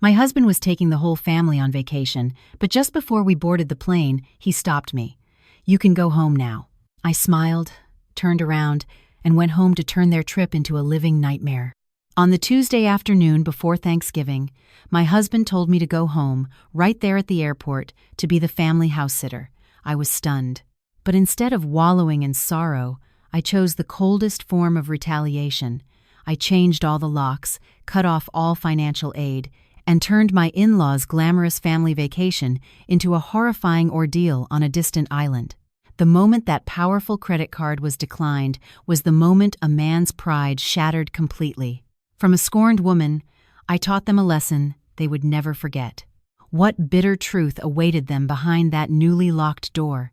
My husband was taking the whole family on vacation, but just before we boarded the plane, he stopped me. "You can go home now." I smiled, turned around, and went home to turn their trip into a living nightmare. On the Tuesday afternoon before Thanksgiving, my husband told me to go home, right there at the airport, to be the family house sitter. I was stunned. But instead of wallowing in sorrow, I chose the coldest form of retaliation. I changed all the locks, cut off all financial aid, and turned my in-laws' glamorous family vacation into a horrifying ordeal on a distant island. The moment that powerful credit card was declined was the moment a man's pride shattered completely. From a scorned woman, I taught them a lesson they would never forget. What bitter truth awaited them behind that newly locked door?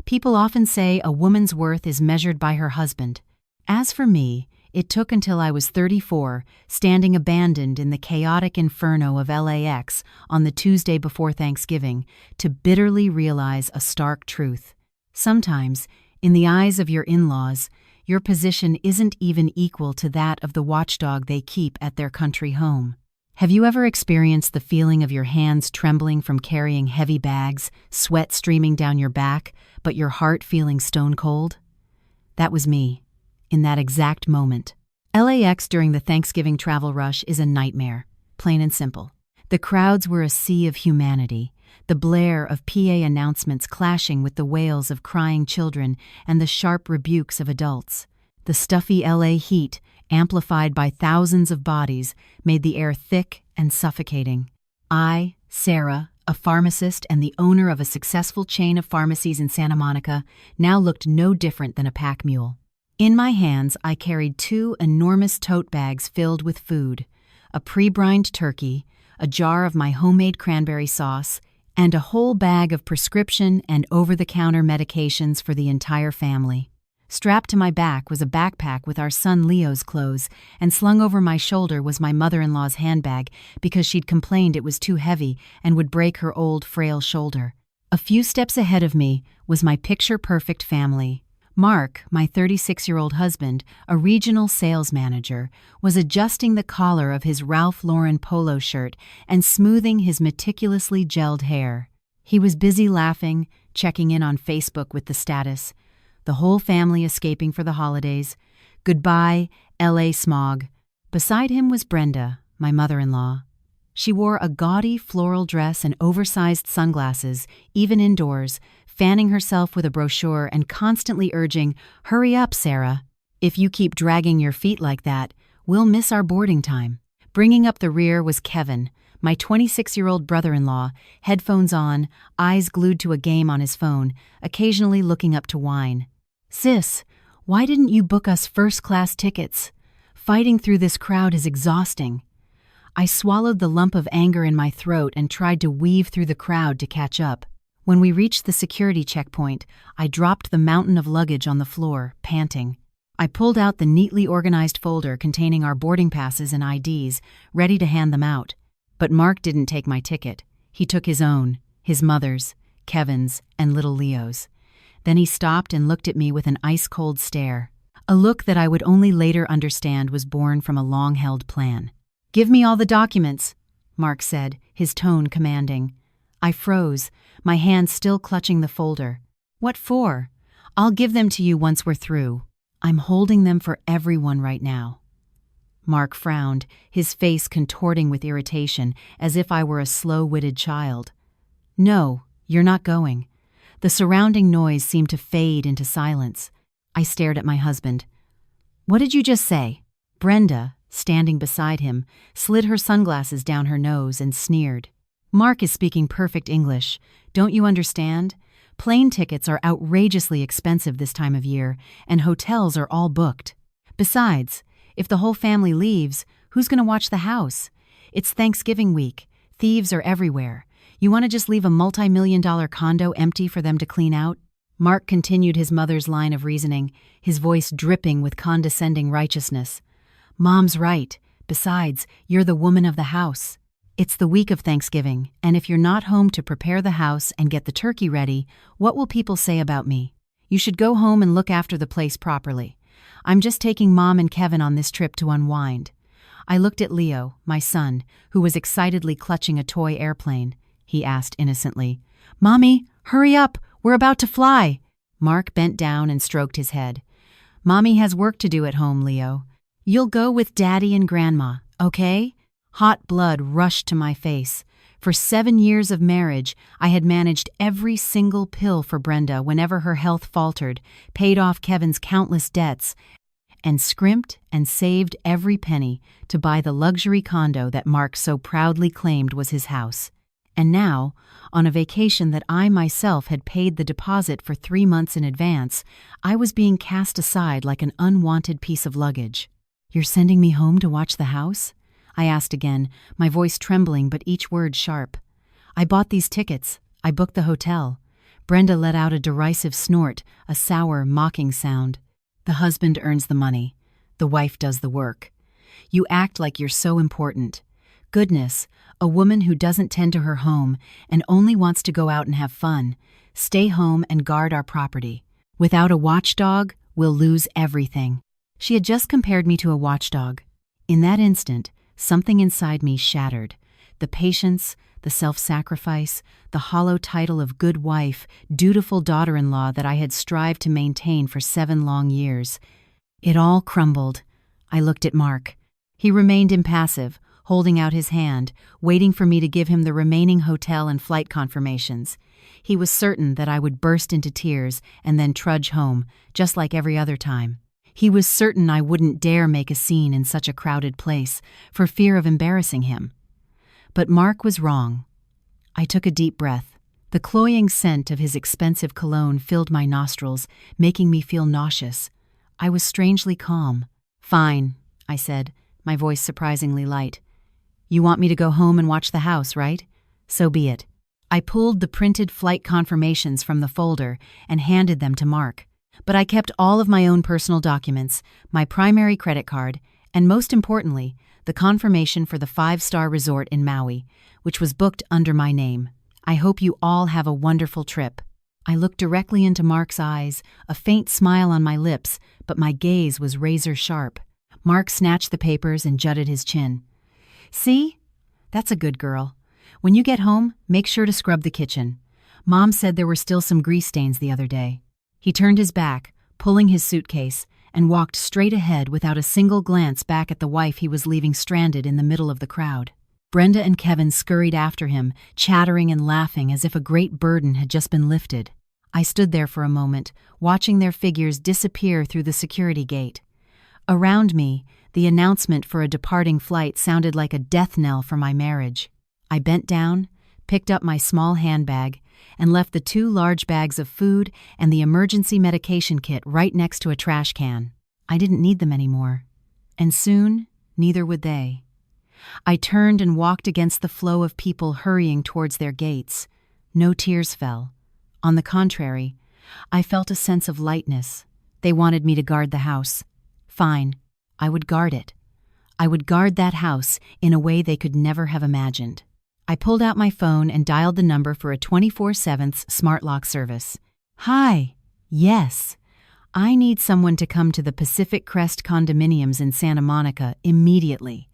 People often say a woman's worth is measured by her husband. As for me, it took until I was 34, standing abandoned in the chaotic inferno of LAX on the Tuesday before Thanksgiving, to bitterly realize a stark truth. Sometimes, in the eyes of your in-laws, your position isn't even equal to that of the watchdog they keep at their country home. Have you ever experienced the feeling of your hands trembling from carrying heavy bags, sweat streaming down your back, but your heart feeling stone cold? That was me, in that exact moment. LAX during the Thanksgiving travel rush is a nightmare, plain and simple. The crowds were a sea of humanity, the blare of PA announcements clashing with the wails of crying children and the sharp rebukes of adults. The stuffy LA heat, amplified by thousands of bodies, made the air thick and suffocating. I, Sarah, a pharmacist and the owner of a successful chain of pharmacies in Santa Monica, now looked no different than a pack mule. In my hands, I carried 2 enormous tote bags filled with food, a pre-brined turkey, a jar of my homemade cranberry sauce, and a whole bag of prescription and over-the-counter medications for the entire family. Strapped to my back was a backpack with our son Leo's clothes, and slung over my shoulder was my mother-in-law's handbag because she'd complained it was too heavy and would break her old, frail shoulder. A few steps ahead of me was my picture-perfect family. Mark, my 36-year-old husband, a regional sales manager, was adjusting the collar of his Ralph Lauren polo shirt and smoothing his meticulously gelled hair. He was busy laughing, checking in on Facebook with the status, "The whole family escaping for the holidays. Goodbye, LA smog." Beside him was Brenda, my mother-in-law. She wore a gaudy floral dress and oversized sunglasses, even indoors, fanning herself with a brochure and constantly urging, "Hurry up, Sarah. If you keep dragging your feet like that, we'll miss our boarding time." Bringing up the rear was Kevin, my 26-year-old brother-in-law, headphones on, eyes glued to a game on his phone, occasionally looking up to whine. "Sis, why didn't you book us first-class tickets? Fighting through this crowd is exhausting." I swallowed the lump of anger in my throat and tried to weave through the crowd to catch up. When we reached the security checkpoint, I dropped the mountain of luggage on the floor, panting. I pulled out the neatly organized folder containing our boarding passes and IDs, ready to hand them out. But Mark didn't take my ticket. He took his own, his mother's, Kevin's, and little Leo's. Then he stopped and looked at me with an ice-cold stare. A look that I would only later understand was born from a long-held plan. "Give me all the documents," Mark said, his tone commanding. I froze, my hand still clutching the folder. "What for? I'll give them to you once we're through. I'm holding them for everyone right now." Mark frowned, his face contorting with irritation, as if I were a slow-witted child. "No, you're not going." The surrounding noise seemed to fade into silence. I stared at my husband. "What did you just say?" Brenda, standing beside him, slid her sunglasses down her nose and sneered. "Mark is speaking perfect English. Don't you understand? Plane tickets are outrageously expensive this time of year, and hotels are all booked. Besides, if the whole family leaves, who's going to watch the house? It's Thanksgiving week. Thieves are everywhere. You want to just leave a multi-million-dollar condo empty for them to clean out?" Mark continued his mother's line of reasoning, his voice dripping with condescending righteousness. "Mom's right. Besides, you're the woman of the house. It's the week of Thanksgiving, and if you're not home to prepare the house and get the turkey ready, what will people say about me? You should go home and look after the place properly. I'm just taking Mom and Kevin on this trip to unwind. I looked at Leo, my son, who was excitedly clutching a toy airplane. He asked innocently, "Mommy, hurry up, we're about to fly." Mark bent down and stroked his head. "Mommy has work to do at home, Leo. You'll go with Daddy and Grandma, okay?" Hot blood rushed to my face. For 7 years of marriage, I had managed every single pill for Brenda whenever her health faltered, paid off Kevin's countless debts, and scrimped and saved every penny to buy the luxury condo that Mark so proudly claimed was his house. And now, on a vacation that I myself had paid the deposit for 3 months in advance, I was being cast aside like an unwanted piece of luggage. "You're sending me home to watch the house?" I asked again, my voice trembling but each word sharp. "I bought these tickets. I booked the hotel." Brenda let out a derisive snort, a sour, mocking sound. "The husband earns the money. The wife does the work. You act like you're so important. Goodness, a woman who doesn't tend to her home and only wants to go out and have fun. Stay home and guard our property. Without a watchdog, we'll lose everything." She had just compared me to a watchdog. In that instant, something inside me shattered. The patience, the self-sacrifice, the hollow title of good wife, dutiful daughter-in-law that I had strived to maintain for 7 long years. It all crumbled. I looked at Mark. He remained impassive, holding out his hand, waiting for me to give him the remaining hotel and flight confirmations. He was certain that I would burst into tears and then trudge home, just like every other time. He was certain I wouldn't dare make a scene in such a crowded place, for fear of embarrassing him. But Mark was wrong. I took a deep breath. The cloying scent of his expensive cologne filled my nostrils, making me feel nauseous. I was strangely calm. "Fine," I said, my voice surprisingly light. "You want me to go home and watch the house, right? So be it." I pulled the printed flight confirmations from the folder and handed them to Mark. But I kept all of my own personal documents, my primary credit card, and most importantly, the confirmation for the 5-star resort in Maui, which was booked under my name. "I hope you all have a wonderful trip." I looked directly into Mark's eyes, a faint smile on my lips, but my gaze was razor sharp. Mark snatched the papers and jutted his chin. "See? That's a good girl. When you get home, make sure to scrub the kitchen. Mom said there were still some grease stains the other day." He turned his back, pulling his suitcase, and walked straight ahead without a single glance back at the wife he was leaving stranded in the middle of the crowd. Brenda and Kevin scurried after him, chattering and laughing as if a great burden had just been lifted. I stood there for a moment, watching their figures disappear through the security gate. Around me, the announcement for a departing flight sounded like a death knell for my marriage. I bent down, picked up my small handbag, and left the 2 large bags of food and the emergency medication kit right next to a trash can. I didn't need them anymore. And soon, neither would they. I turned and walked against the flow of people hurrying towards their gates. No tears fell. On the contrary, I felt a sense of lightness. They wanted me to guard the house. Fine, I would guard it. I would guard that house in a way they could never have imagined. I pulled out my phone and dialed the number for a 24/7 smart lock service. "Hi. Yes. I need someone to come to the Pacific Crest condominiums in Santa Monica immediately.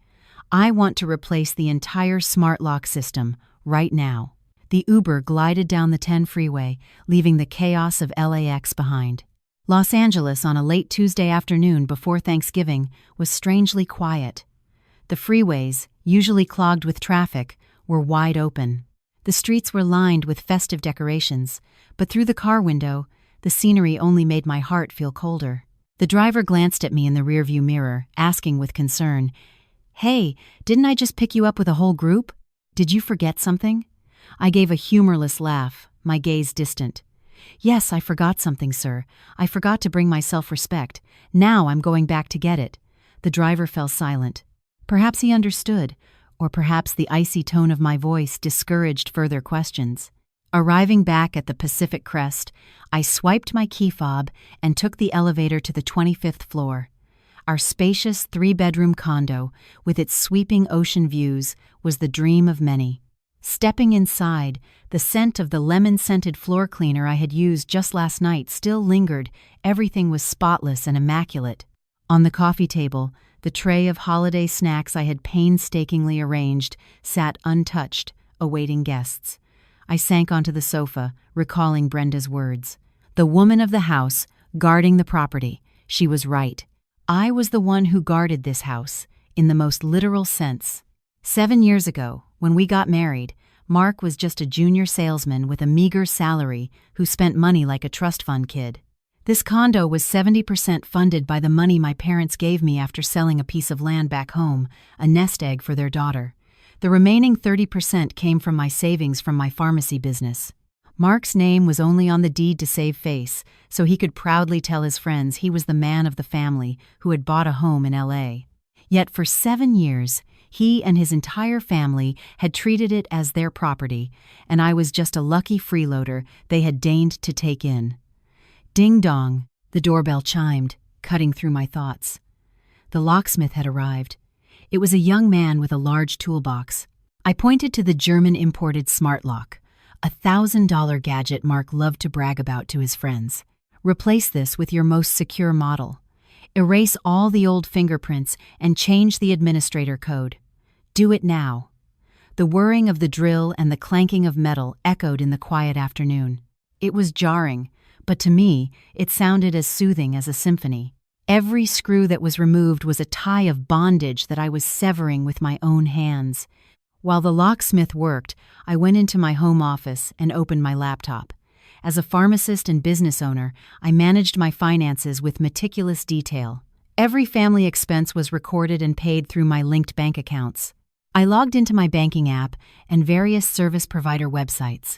I want to replace the entire smart lock system right now." The Uber glided down the 10 freeway, leaving the chaos of LAX behind. Los Angeles on a late Tuesday afternoon before Thanksgiving was strangely quiet. The freeways, usually clogged with traffic, were wide open. The streets were lined with festive decorations, but through the car window, the scenery only made my heart feel colder. The driver glanced at me in the rearview mirror, asking with concern, "Hey, didn't I just pick you up with a whole group? Did you forget something?" I gave a humorless laugh, my gaze distant. "Yes, I forgot something, sir. I forgot to bring my self-respect. Now I'm going back to get it." The driver fell silent. Perhaps he understood, or perhaps the icy tone of my voice discouraged further questions. Arriving back at the Pacific Crest, I swiped my key fob and took the elevator to the 25th floor. Our spacious 3-bedroom condo, with its sweeping ocean views, was the dream of many. Stepping inside, the scent of the lemon-scented floor cleaner I had used just last night still lingered. Everything was spotless and immaculate. On the coffee table, The tray of holiday snacks I had painstakingly arranged sat untouched, awaiting guests. I sank onto the sofa, recalling Brenda's words. The woman of the house, guarding the property. She was right. I was the one who guarded this house, in the most literal sense. 7 years ago, when we got married, Mark was just a junior salesman with a meager salary who spent money like a trust fund kid. This condo was 70% funded by the money my parents gave me after selling a piece of land back home, a nest egg for their daughter. The remaining 30% came from my savings from my pharmacy business. Mark's name was only on the deed to save face, so he could proudly tell his friends he was the man of the family who had bought a home in LA. Yet for 7 years, he and his entire family had treated it as their property, and I was just a lucky freeloader they had deigned to take in. Ding dong, the doorbell chimed, cutting through my thoughts. The locksmith had arrived. It was a young man with a large toolbox. I pointed to the German-imported smart lock, a $1,000 gadget Mark loved to brag about to his friends. Replace this with your most secure model. Erase all the old fingerprints and change the administrator code. Do it now. The whirring of the drill and the clanking of metal echoed in the quiet afternoon. It was jarring, but to me, it sounded as soothing as a symphony. Every screw that was removed was a tie of bondage that I was severing with my own hands. While the locksmith worked, I went into my home office and opened my laptop. As a pharmacist and business owner, I managed my finances with meticulous detail. Every family expense was recorded and paid through my linked bank accounts. I logged into my banking app and various service provider websites.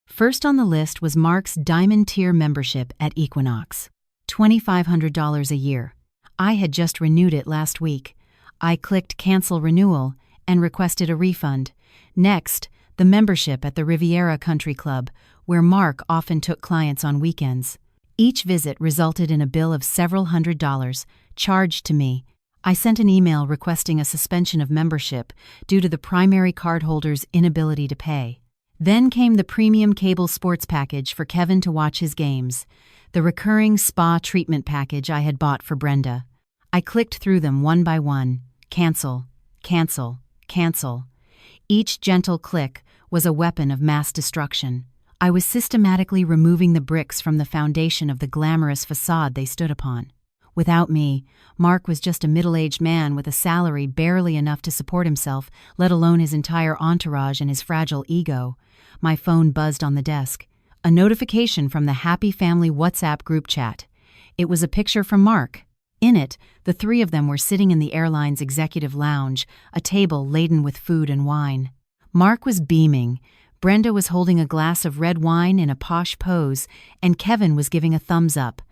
First on the list was Mark's Diamond Tier membership at Equinox, $2,500 a year. I had just renewed it last week. I clicked Cancel Renewal and requested a refund. Next, the membership at the Riviera Country Club, where Mark often took clients on weekends. Each visit resulted in a bill of several $100s charged to me. I sent an email requesting a suspension of membership due to the primary cardholder's inability to pay. Then came the premium cable sports package for Kevin to watch his games, the recurring spa treatment package I had bought for Brenda. I clicked through them one by one. Cancel, cancel, cancel. Each gentle click was a weapon of mass destruction. I was systematically removing the bricks from the foundation of the glamorous facade they stood upon. Without me, Mark was just a middle-aged man with a salary barely enough to support himself, let alone his entire entourage and his fragile ego. My phone buzzed on the desk. A notification from the Happy Family WhatsApp group chat. It was a picture from Mark. In it, the three of them were sitting in the airline's executive lounge, a table laden with food and wine. Mark was beaming. Brenda was holding a glass of red wine in a posh pose, and Kevin was giving a thumbs up.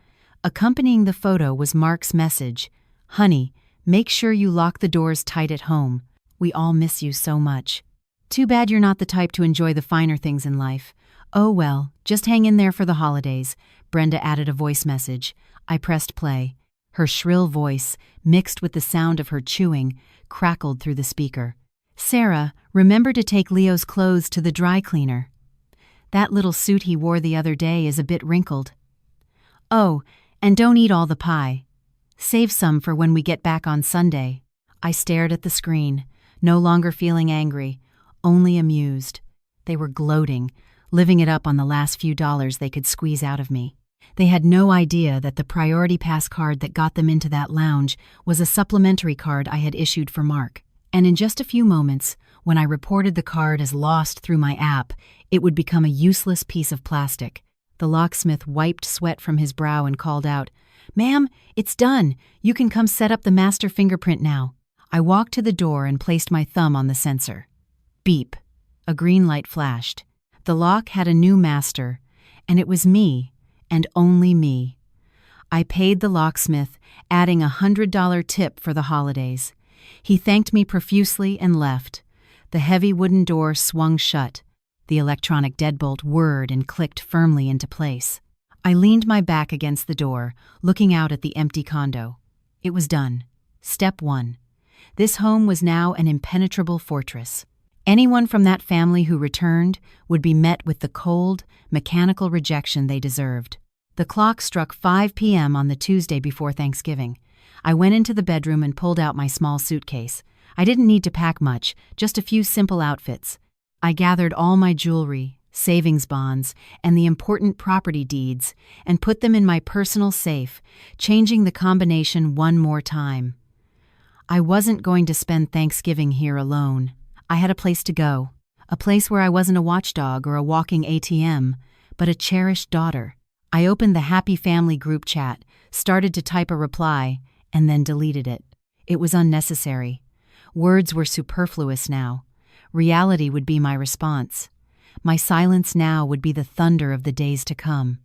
Accompanying the photo was Mark's message, "Honey, make sure you lock the doors tight at home. We all miss you so much. Too bad you're not the type to enjoy the finer things in life. Oh well, just hang in there for the holidays." Brenda added a voice message. I pressed play. Her shrill voice, mixed with the sound of her chewing, crackled through the speaker. "Sarah, remember to take Leo's clothes to the dry cleaner. That little suit he wore the other day is a bit wrinkled. Oh, and don't eat all the pie. Save some for when we get back on Sunday." I stared at the screen, no longer feeling angry, only amused. They were gloating, living it up on the last few dollars they could squeeze out of me. They had no idea that the Priority Pass card that got them into that lounge was a supplementary card I had issued for Mark. And in just a few moments, when I reported the card as lost through my app, it would become a useless piece of plastic. The locksmith wiped sweat from his brow and called out, "Ma'am, it's done. You can come set up the master fingerprint now." I walked to the door and placed my thumb on the sensor. Beep. A green light flashed. The lock had a new master, and it was me, and only me. I paid the locksmith, adding a $100 tip for the holidays. He thanked me profusely and left. The heavy wooden door swung shut. The electronic deadbolt whirred and clicked firmly into place. I leaned my back against the door, looking out at the empty condo. It was done. Step 1. This home was now an impenetrable fortress. Anyone from that family who returned would be met with the cold, mechanical rejection they deserved. The clock struck 5 p.m. on the Tuesday before Thanksgiving. I went into the bedroom and pulled out my small suitcase. I didn't need to pack much, just a few simple outfits. I gathered all my jewelry, savings bonds, and the important property deeds, and put them in my personal safe, changing the combination one more time. I wasn't going to spend Thanksgiving here alone. I had a place to go, a place where I wasn't a watchdog or a walking ATM, but a cherished daughter. I opened the Happy Family group chat, started to type a reply, and then deleted it. It was unnecessary. Words were superfluous now. Reality would be my response. My silence now would be the thunder of the days to come.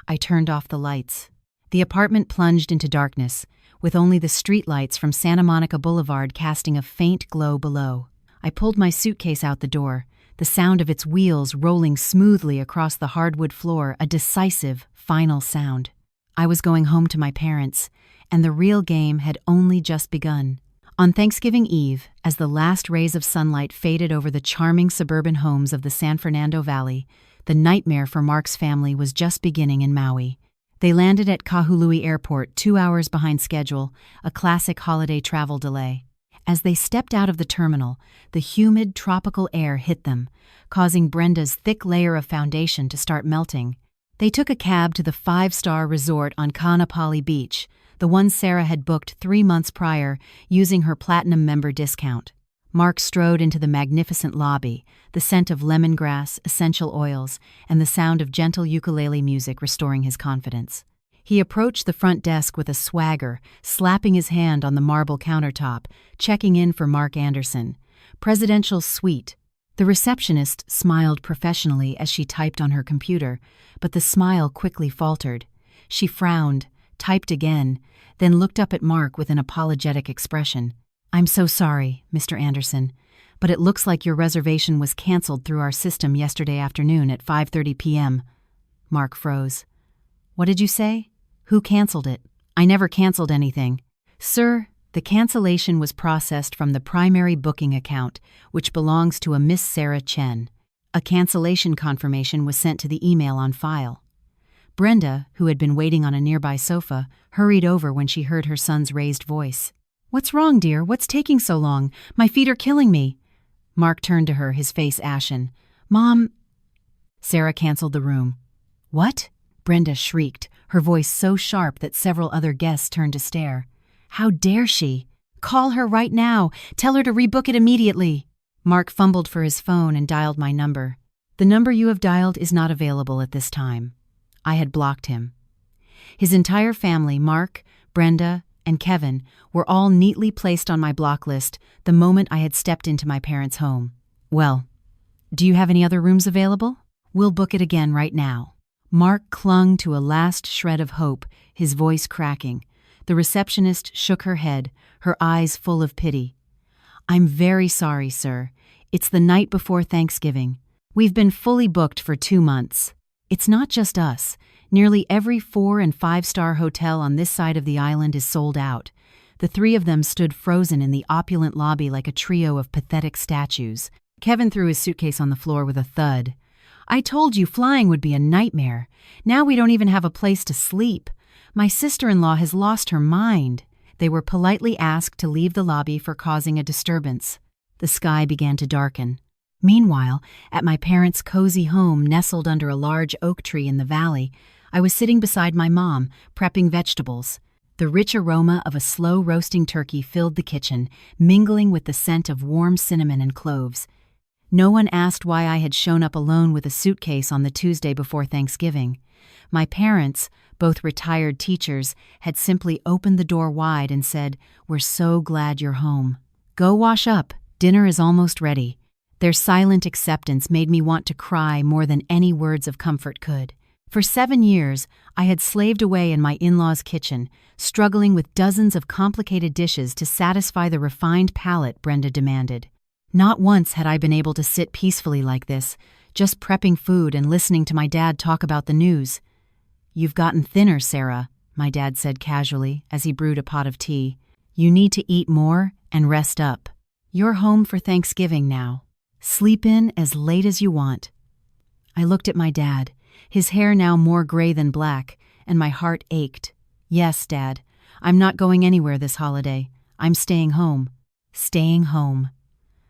I turned off the lights. The apartment plunged into darkness, with only the streetlights from Santa Monica Boulevard casting a faint glow below. I pulled my suitcase out the door, the sound of its wheels rolling smoothly across the hardwood floor, a decisive, final sound. I was going home to my parents, and the real game had only just begun. On Thanksgiving Eve, as the last rays of sunlight faded over the charming suburban homes of the San Fernando Valley, the nightmare for Mark's family was just beginning in Maui. They landed at Kahului Airport 2 hours behind schedule, a classic holiday travel delay. As they stepped out of the terminal, the humid tropical air hit them, causing Brenda's thick layer of foundation to start melting. They took a cab to the 5-star resort on Kaanapali Beach, the one Sarah had booked 3 months prior using her Platinum member discount. Mark strode into the magnificent lobby, the scent of lemongrass, essential oils, and the sound of gentle ukulele music restoring his confidence. He approached the front desk with a swagger, slapping his hand on the marble countertop, checking in for Mark Anderson. Presidential suite. The receptionist smiled professionally as she typed on her computer, but the smile quickly faltered. She frowned, typed again, then looked up at Mark with an apologetic expression. "I'm so sorry, Mr. Anderson, but it looks like your reservation was canceled through our system yesterday afternoon at 5:30 p.m. Mark froze. "What did you say? Who canceled it?" "I never canceled anything. Sir, the cancellation was processed from the primary booking account, which belongs to a Miss Sarah Chen. A cancellation confirmation was sent to the email on file." Brenda, who had been waiting on a nearby sofa, hurried over when she heard her son's raised voice. "What's wrong, dear? What's taking so long? My feet are killing me." Mark turned to her, his face ashen. "Mom..." Sarah canceled the room. "What?" Brenda shrieked, her voice so sharp that several other guests turned to stare. "How dare she? Call her right now. Tell her to rebook it immediately." Mark fumbled for his phone and dialed my number. "The number you have dialed is not available at this time." I had blocked him. His entire family, Mark, Brenda, and Kevin, were all neatly placed on my block list the moment I had stepped into my parents' home. "Well, do you have any other rooms available? We'll book it again right now." Mark clung to a last shred of hope, his voice cracking. The receptionist shook her head, her eyes full of pity. "I'm very sorry, sir. It's the night before Thanksgiving. We've been fully booked for 2 months. It's not just us. Nearly every 4- and 5-star hotel on this side of the island is sold out." The 3 of them stood frozen in the opulent lobby like a trio of pathetic statues. Kevin threw his suitcase on the floor with a thud. "I told you flying would be a nightmare. Now we don't even have a place to sleep. My sister-in-law has lost her mind." They were politely asked to leave the lobby for causing a disturbance. The sky began to darken. Meanwhile, at my parents' cozy home nestled under a large oak tree in the valley, I was sitting beside my mom, prepping vegetables. The rich aroma of a slow-roasting turkey filled the kitchen, mingling with the scent of warm cinnamon and cloves. No one asked why I had shown up alone with a suitcase on the Tuesday before Thanksgiving. My parents, both retired teachers, had simply opened the door wide and said, "We're so glad you're home. Go wash up. Dinner is almost ready." Their silent acceptance made me want to cry more than any words of comfort could. For 7 years, I had slaved away in my in-laws' kitchen, struggling with dozens of complicated dishes to satisfy the refined palate Brenda demanded. Not once had I been able to sit peacefully like this, just prepping food and listening to my dad talk about the news. "You've gotten thinner, Sarah," my dad said casually as he brewed a pot of tea. "You need to eat more and rest up. You're home for Thanksgiving now. Sleep in as late as you want." I looked at my dad, his hair now more gray than black, and my heart ached. "Yes, Dad, I'm not going anywhere this holiday. I'm staying home. Staying home.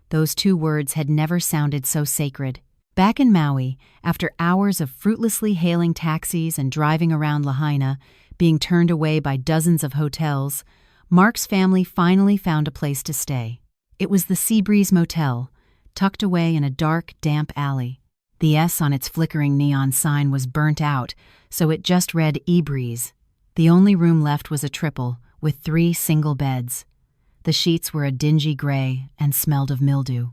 Those two words had never sounded so sacred. Back in Maui, after hours of fruitlessly hailing taxis and driving around Lahaina, being turned away by dozens of hotels, Mark's family finally found a place to stay. It was the Seabreeze Motel, tucked away in a dark, damp alley. The S on its flickering neon sign was burnt out, so it just read eBreeze. The only room left was a triple, with 3 single beds. The sheets were a dingy gray and smelled of mildew.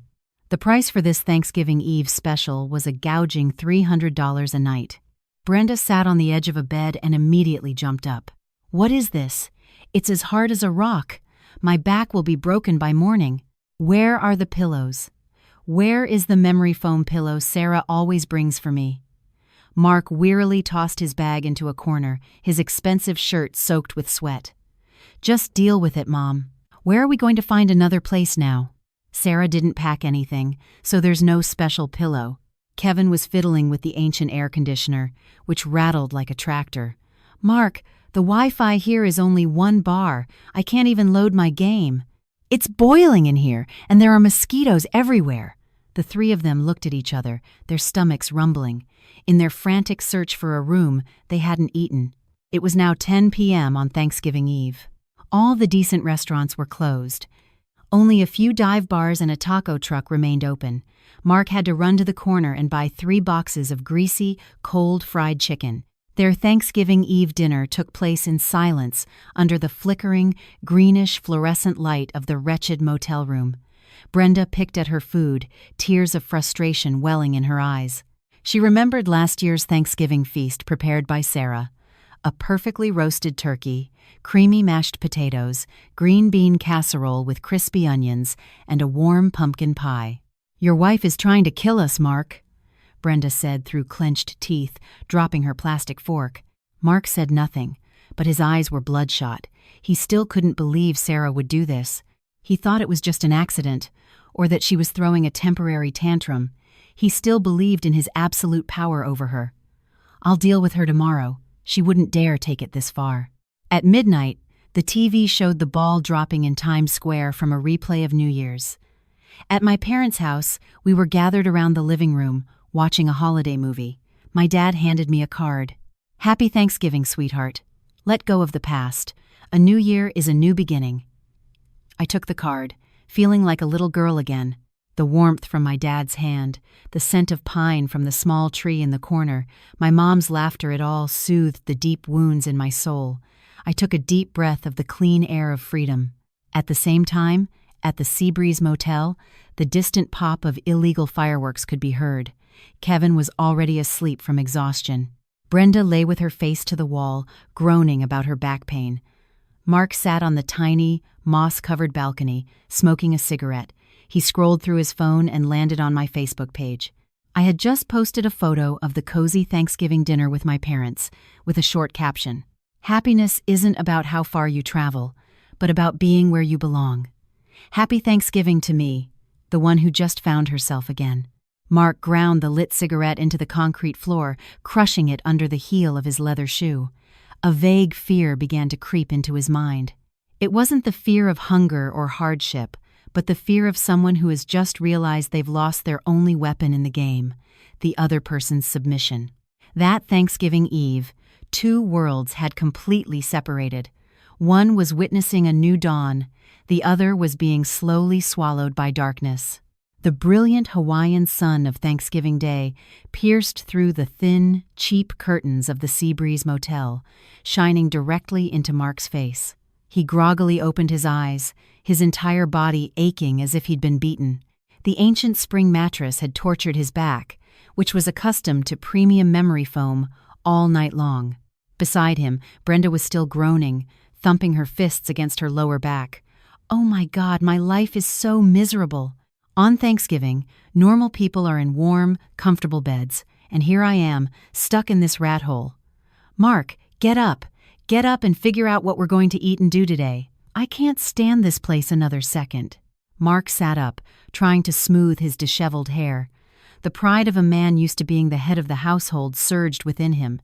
The price for this Thanksgiving Eve special was a gouging $300 a night. Brenda sat on the edge of a bed and immediately jumped up. "What is this? It's as hard as a rock. My back will be broken by morning. Where are the pillows? Where is the memory foam pillow Sarah always brings for me?" Mark wearily tossed his bag into a corner, his expensive shirt soaked with sweat. "Just deal with it, Mom. Where are we going to find another place now?" Sarah didn't pack anything, so there's no special pillow. Kevin was fiddling with the ancient air conditioner, which rattled like a tractor. "Mark, the Wi-Fi here is only 1 bar. I can't even load my game. It's boiling in here, and there are mosquitoes everywhere." The 3 of them looked at each other, their stomachs rumbling. In their frantic search for a room, they hadn't eaten. It was now 10 p.m. on Thanksgiving Eve. All the decent restaurants were closed. Only a few dive bars and a taco truck remained open. Mark had to run to the corner and buy 3 boxes of greasy, cold fried chicken. Their Thanksgiving Eve dinner took place in silence under the flickering, greenish fluorescent light of the wretched motel room. Brenda picked at her food, tears of frustration welling in her eyes. She remembered last year's Thanksgiving feast prepared by Sarah. A perfectly roasted turkey, creamy mashed potatoes, green bean casserole with crispy onions, and a warm pumpkin pie. "Your wife is trying to kill us, Mark," Brenda said through clenched teeth, dropping her plastic fork. Mark said nothing, but his eyes were bloodshot. He still couldn't believe Sarah would do this. He thought it was just an accident, or that she was throwing a temporary tantrum. He still believed in his absolute power over her. "I'll deal with her tomorrow. She wouldn't dare take it this far." At midnight, the TV showed the ball dropping in Times Square from a replay of New Year's. At my parents' house, we were gathered around the living room, watching a holiday movie. My dad handed me a card. "Happy Thanksgiving, sweetheart. Let go of the past. A new year is a new beginning." I took the card, feeling like a little girl again. The warmth from my dad's hand, the scent of pine from the small tree in the corner, my mom's laughter, it all soothed the deep wounds in my soul. I took a deep breath of the clean air of freedom. At the same time, at the Seabreeze Motel, the distant pop of illegal fireworks could be heard. Kevin was already asleep from exhaustion. Brenda lay with her face to the wall, groaning about her back pain. Mark sat on the tiny, moss-covered balcony, smoking a cigarette. He scrolled through his phone and landed on my Facebook page. I had just posted a photo of the cozy Thanksgiving dinner with my parents, with a short caption. "Happiness isn't about how far you travel, but about being where you belong. Happy Thanksgiving to me, the one who just found herself again." Mark ground the lit cigarette into the concrete floor, crushing it under the heel of his leather shoe. A vague fear began to creep into his mind. It wasn't the fear of hunger or hardship, but the fear of someone who has just realized they've lost their only weapon in the game, the other person's submission. That Thanksgiving Eve, 2 worlds had completely separated. One was witnessing a new dawn, the other was being slowly swallowed by darkness. The brilliant Hawaiian sun of Thanksgiving Day pierced through the thin, cheap curtains of the Seabreeze Motel, shining directly into Mark's face. He groggily opened his eyes, his entire body aching as if he'd been beaten. The ancient spring mattress had tortured his back, which was accustomed to premium memory foam all night long. Beside him, Brenda was still groaning, thumping her fists against her lower back. "Oh my God, my life is so miserable." On Thanksgiving, normal people are in warm, comfortable beds, and here I am, stuck in this rat hole. "Mark, get up. Get up and figure out what we're going to eat and do today. I can't stand this place another second." Mark sat up, trying to smooth his disheveled hair. The pride of a man used to being the head of the household surged within him.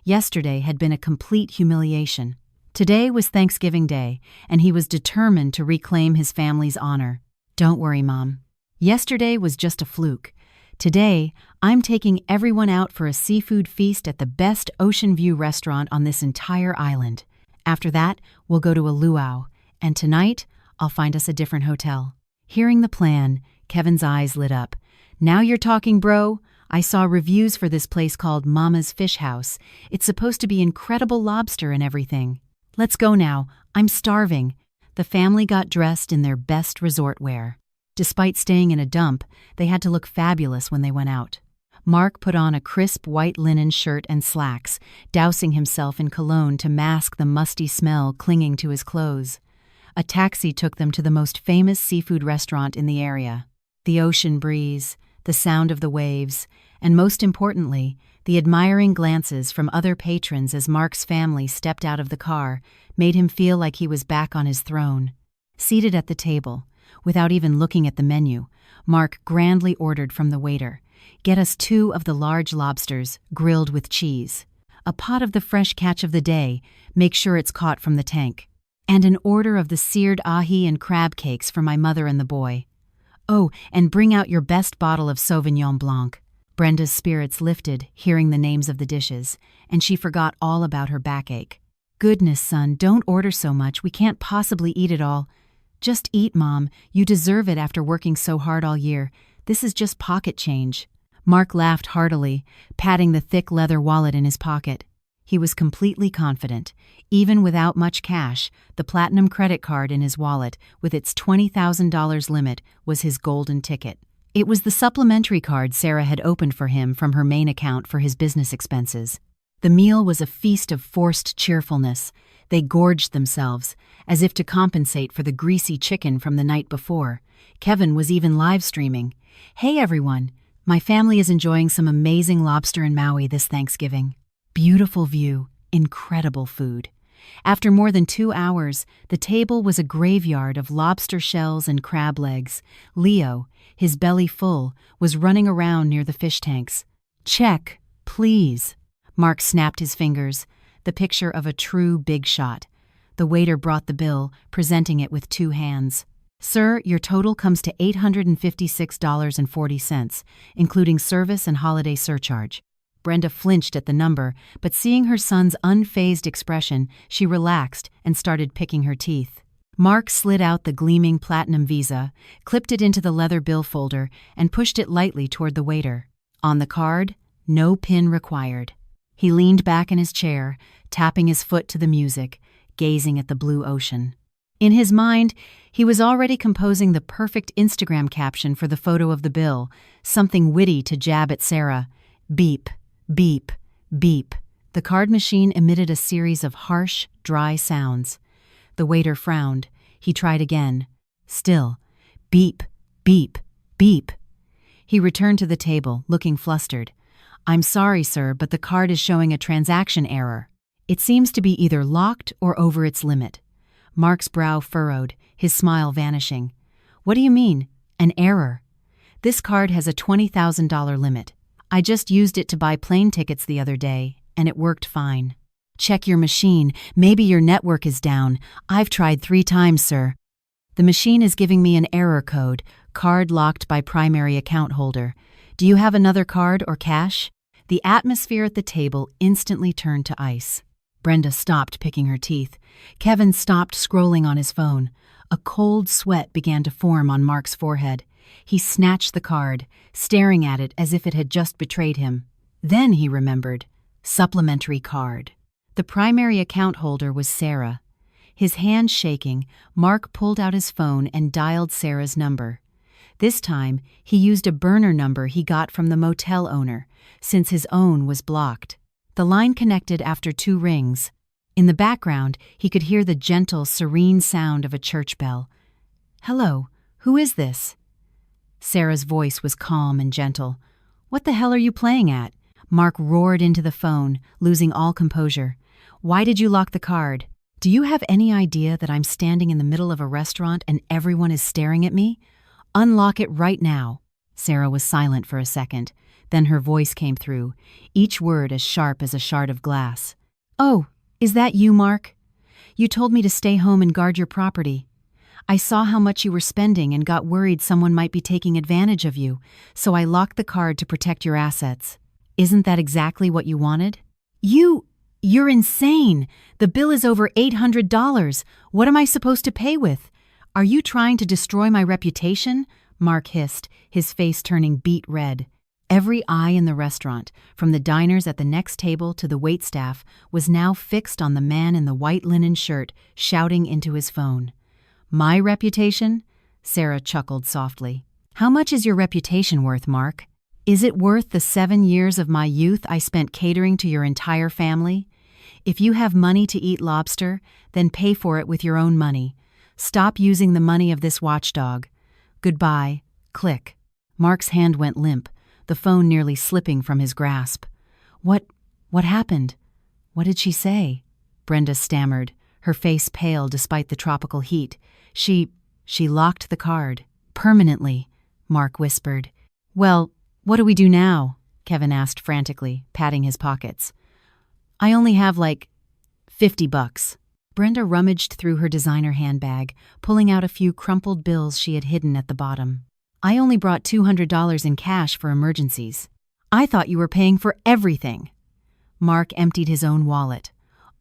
Yesterday had been a complete humiliation. Today was Thanksgiving Day, and he was determined to reclaim his family's honor. Don't worry, Mom. Yesterday was just a fluke. Today, I'm taking everyone out for a seafood feast at the best ocean view restaurant on this entire island. After that, we'll go to a luau, and tonight, I'll find us a different hotel. Hearing the plan, Kevin's eyes lit up. Now you're talking, bro. I saw reviews for this place called Mama's Fish House. It's supposed to be incredible lobster and everything. Let's go now. I'm starving. The family got dressed in their best resort wear. Despite staying in a dump, they had to look fabulous when they went out. Mark put on a crisp white linen shirt and slacks, dousing himself in cologne to mask the musty smell clinging to his clothes. A taxi took them to the most famous seafood restaurant in the area. The ocean breeze, the sound of the waves, and most importantly, the admiring glances from other patrons as Mark's family stepped out of the car made him feel like he was back on his throne. Seated at the table, without even looking at the menu, Mark grandly ordered from the waiter, "Get us 2 of the large lobsters, grilled with cheese. A pot of the fresh catch of the day, make sure it's caught from the tank. And an order of the seared ahi and crab cakes for my mother and the boy. Oh, and bring out your best bottle of Sauvignon Blanc." Brenda's spirits lifted, hearing the names of the dishes, and she forgot all about her backache. "Goodness, son, don't order so much. We can't possibly eat it all. Just eat, Mom. You deserve it after working so hard all year. This is just pocket change." Mark laughed heartily, patting the thick leather wallet in his pocket. He was completely confident. Even without much cash, the Platinum credit card in his wallet, with its $20,000 limit, was his golden ticket. It was the supplementary card Sarah had opened for him from her main account for his business expenses. The meal was a feast of forced cheerfulness. They gorged themselves, as if to compensate for the greasy chicken from the night before. Kevin was even live streaming. "Hey everyone, my family is enjoying some amazing lobster in Maui this Thanksgiving. Beautiful view, incredible food." After more than 2 hours, the table was a graveyard of lobster shells and crab legs. Leo, his belly full, was running around near the fish tanks. "Check, please." Mark snapped his fingers, the picture of a true big shot. The waiter brought the bill, presenting it with 2 hands. "Sir, your total comes to $856.40, including service and holiday surcharge." Brenda flinched at the number, but seeing her son's unfazed expression, she relaxed and started picking her teeth. Mark slid out the gleaming platinum visa, clipped it into the leather bill folder, and pushed it lightly toward the waiter. On the card, "No pin required." He leaned back in his chair, tapping his foot to the music, gazing at the blue ocean. In his mind, he was already composing the perfect Instagram caption for the photo of the bill, something witty to jab at Sarah. Beep, beep, beep. The card machine emitted a series of harsh, dry sounds. The waiter frowned. He tried again. Still. Beep, beep, beep. He returned to the table, looking flustered. "I'm sorry, sir, but the card is showing a transaction error. It seems to be either locked or over its limit." Mark's brow furrowed, his smile vanishing. "What do you mean, an error? This card has a $20,000 limit. I just used it to buy plane tickets the other day, and it worked fine." "Check your machine. Maybe your network is down. I've tried 3 times, sir." "The machine is giving me an error code, card locked by primary account holder. Do you have another card or cash?" The atmosphere at the table instantly turned to ice. Brenda stopped picking her teeth. Kevin stopped scrolling on his phone. A cold sweat began to form on Mark's forehead. He snatched the card, staring at it as if it had just betrayed him. Then he remembered. Supplementary card. The primary account holder was Sarah. His hand shaking, Mark pulled out his phone and dialed Sarah's number. This time, he used a burner number he got from the motel owner, since his own was blocked. The line connected after 2 rings. In the background, he could hear the gentle, serene sound of a church bell. "Hello, who is this?" Sarah's voice was calm and gentle. "What the hell are you playing at?" Mark roared into the phone, losing all composure. "Why did you lock the card? Do you have any idea that I'm standing in the middle of a restaurant and everyone is staring at me? Unlock it right now." Sarah was silent for a second. Then her voice came through, each word as sharp as a shard of glass. "Oh, is that you, Mark?" You told me to stay home and guard your property. I saw how much you were spending and got worried someone might be taking advantage of you, so I locked the card to protect your assets. Isn't that exactly what you wanted? You're insane! The bill is over $800. What am I supposed to pay with? Are you trying to destroy my reputation? Mark hissed, his face turning beet red. Every eye in the restaurant, from the diners at the next table to the waitstaff, was now fixed on the man in the white linen shirt, shouting into his phone. My reputation? Sarah chuckled softly. How much is your reputation worth, Mark? Is it worth the 7 years of my youth I spent catering to your entire family? If you have money to eat lobster, then pay for it with your own money. Stop using the money of this watchdog. Goodbye. Click. Mark's hand went limp, the phone nearly slipping from his grasp. What happened? What did she say? Brenda stammered, her face pale despite the tropical heat. She locked the card. Permanently, Mark whispered. Well, what do we do now? Kevin asked frantically, patting his pockets. I only have like $50. Brenda rummaged through her designer handbag, pulling out a few crumpled bills she had hidden at the bottom. I only brought $200 in cash for emergencies. I thought you were paying for everything. Mark emptied his own wallet.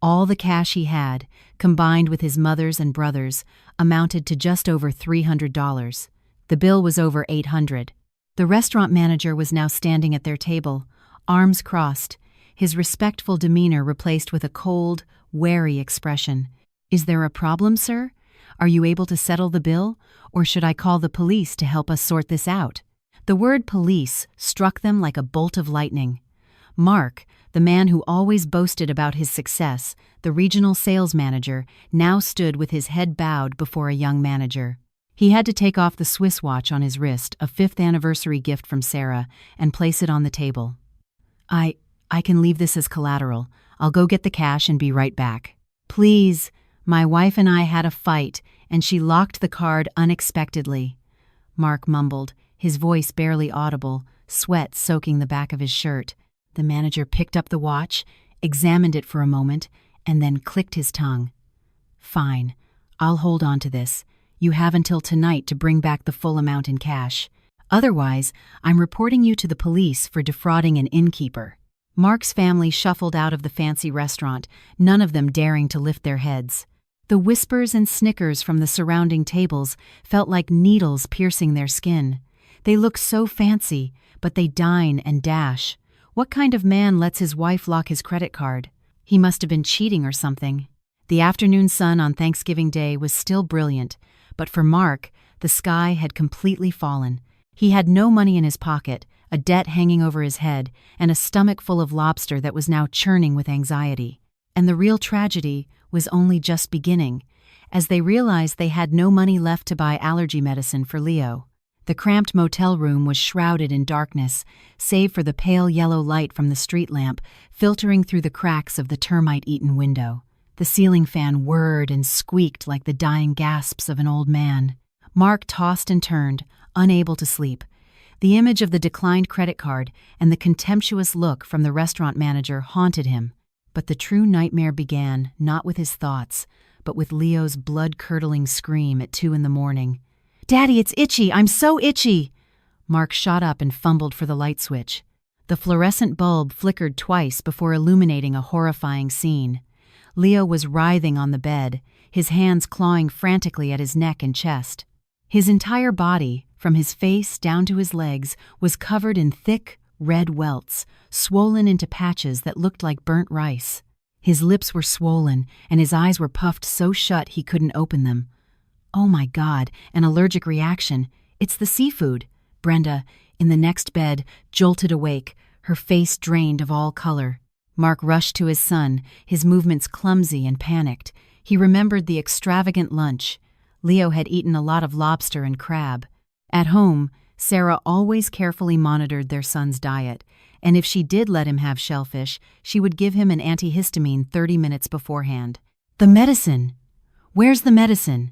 All the cash he had, combined with his mother's and brother's, amounted to just over $300. The bill was over $800. The restaurant manager was now standing at their table, arms crossed, his respectful demeanor replaced with a cold, wary expression. Is there a problem, sir? Are you able to settle the bill, or should I call the police to help us sort this out? The word police struck them like a bolt of lightning. Mark, the man who always boasted about his success, the regional sales manager, now stood with his head bowed before a young manager. He had to take off the Swiss watch on his wrist, a 5th anniversary gift from Sarah, and place it on the table. I can leave this as collateral. I'll go get the cash and be right back. Please, my wife and I had a fight, and she locked the card unexpectedly. Mark mumbled, his voice barely audible, sweat soaking the back of his shirt. The manager picked up the watch, examined it for a moment, and then clicked his tongue. Fine, I'll hold on to this. You have until tonight to bring back the full amount in cash. Otherwise, I'm reporting you to the police for defrauding an innkeeper. Mark's family shuffled out of the fancy restaurant, none of them daring to lift their heads. The whispers and snickers from the surrounding tables felt like needles piercing their skin. They look so fancy, but they dine and dash. What kind of man lets his wife lock his credit card? He must have been cheating or something. The afternoon sun on Thanksgiving Day was still brilliant, but for Mark, the sky had completely fallen. He had no money in his pocket, a debt hanging over his head, and a stomach full of lobster that was now churning with anxiety. And the real tragedy was only just beginning, as they realized they had no money left to buy allergy medicine for Leo. The cramped motel room was shrouded in darkness, save for the pale yellow light from the street lamp filtering through the cracks of the termite-eaten window. The ceiling fan whirred and squeaked like the dying gasps of an old man. Mark tossed and turned, unable to sleep. The image of the declined credit card and the contemptuous look from the restaurant manager haunted him. But the true nightmare began not with his thoughts, but with Leo's blood-curdling scream at 2 a.m. "Daddy, it's itchy! I'm so itchy!" Mark shot up and fumbled for the light switch. The fluorescent bulb flickered twice before illuminating a horrifying scene. Leo was writhing on the bed, his hands clawing frantically at his neck and chest. His entire body, from his face down to his legs, was covered in thick, red welts, swollen into patches that looked like burnt rice. His lips were swollen, and his eyes were puffed so shut he couldn't open them. Oh my God, an allergic reaction. It's the seafood. Brenda, in the next bed, jolted awake, her face drained of all color. Mark rushed to his son, his movements clumsy and panicked. He remembered the extravagant lunch. Leo had eaten a lot of lobster and crab. At home, Sarah always carefully monitored their son's diet, and if she did let him have shellfish, she would give him an antihistamine 30 minutes beforehand. "The medicine! Where's the medicine?"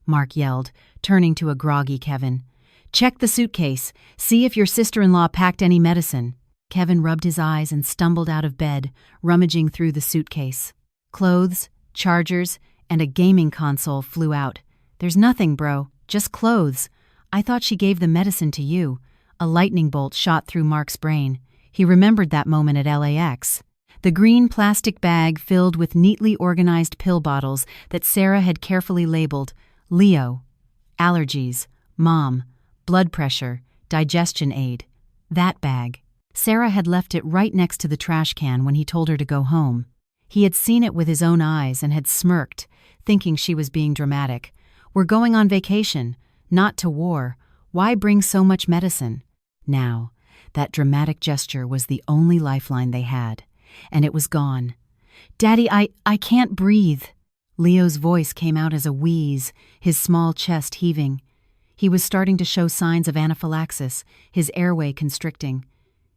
Mark yelled, turning to a groggy Kevin. "Check the suitcase. See if your sister-in-law packed any medicine." Kevin rubbed his eyes and stumbled out of bed, rummaging through the suitcase. Clothes, chargers, and a gaming console flew out. "There's nothing, bro. Just clothes. I thought she gave the medicine to you." A lightning bolt shot through Mark's brain. He remembered that moment at LAX. The green plastic bag filled with neatly organized pill bottles that Sarah had carefully labeled Leo, allergies, mom, blood pressure, digestion aid. That bag. Sarah had left it right next to the trash can when he told her to go home. He had seen it with his own eyes and had smirked, thinking she was being dramatic. "We're going on vacation, not to war. Why bring so much medicine?" Now, that dramatic gesture was the only lifeline they had, and it was gone. "Daddy, I can't breathe." Leo's voice came out as a wheeze, his small chest heaving. He was starting to show signs of anaphylaxis, his airway constricting.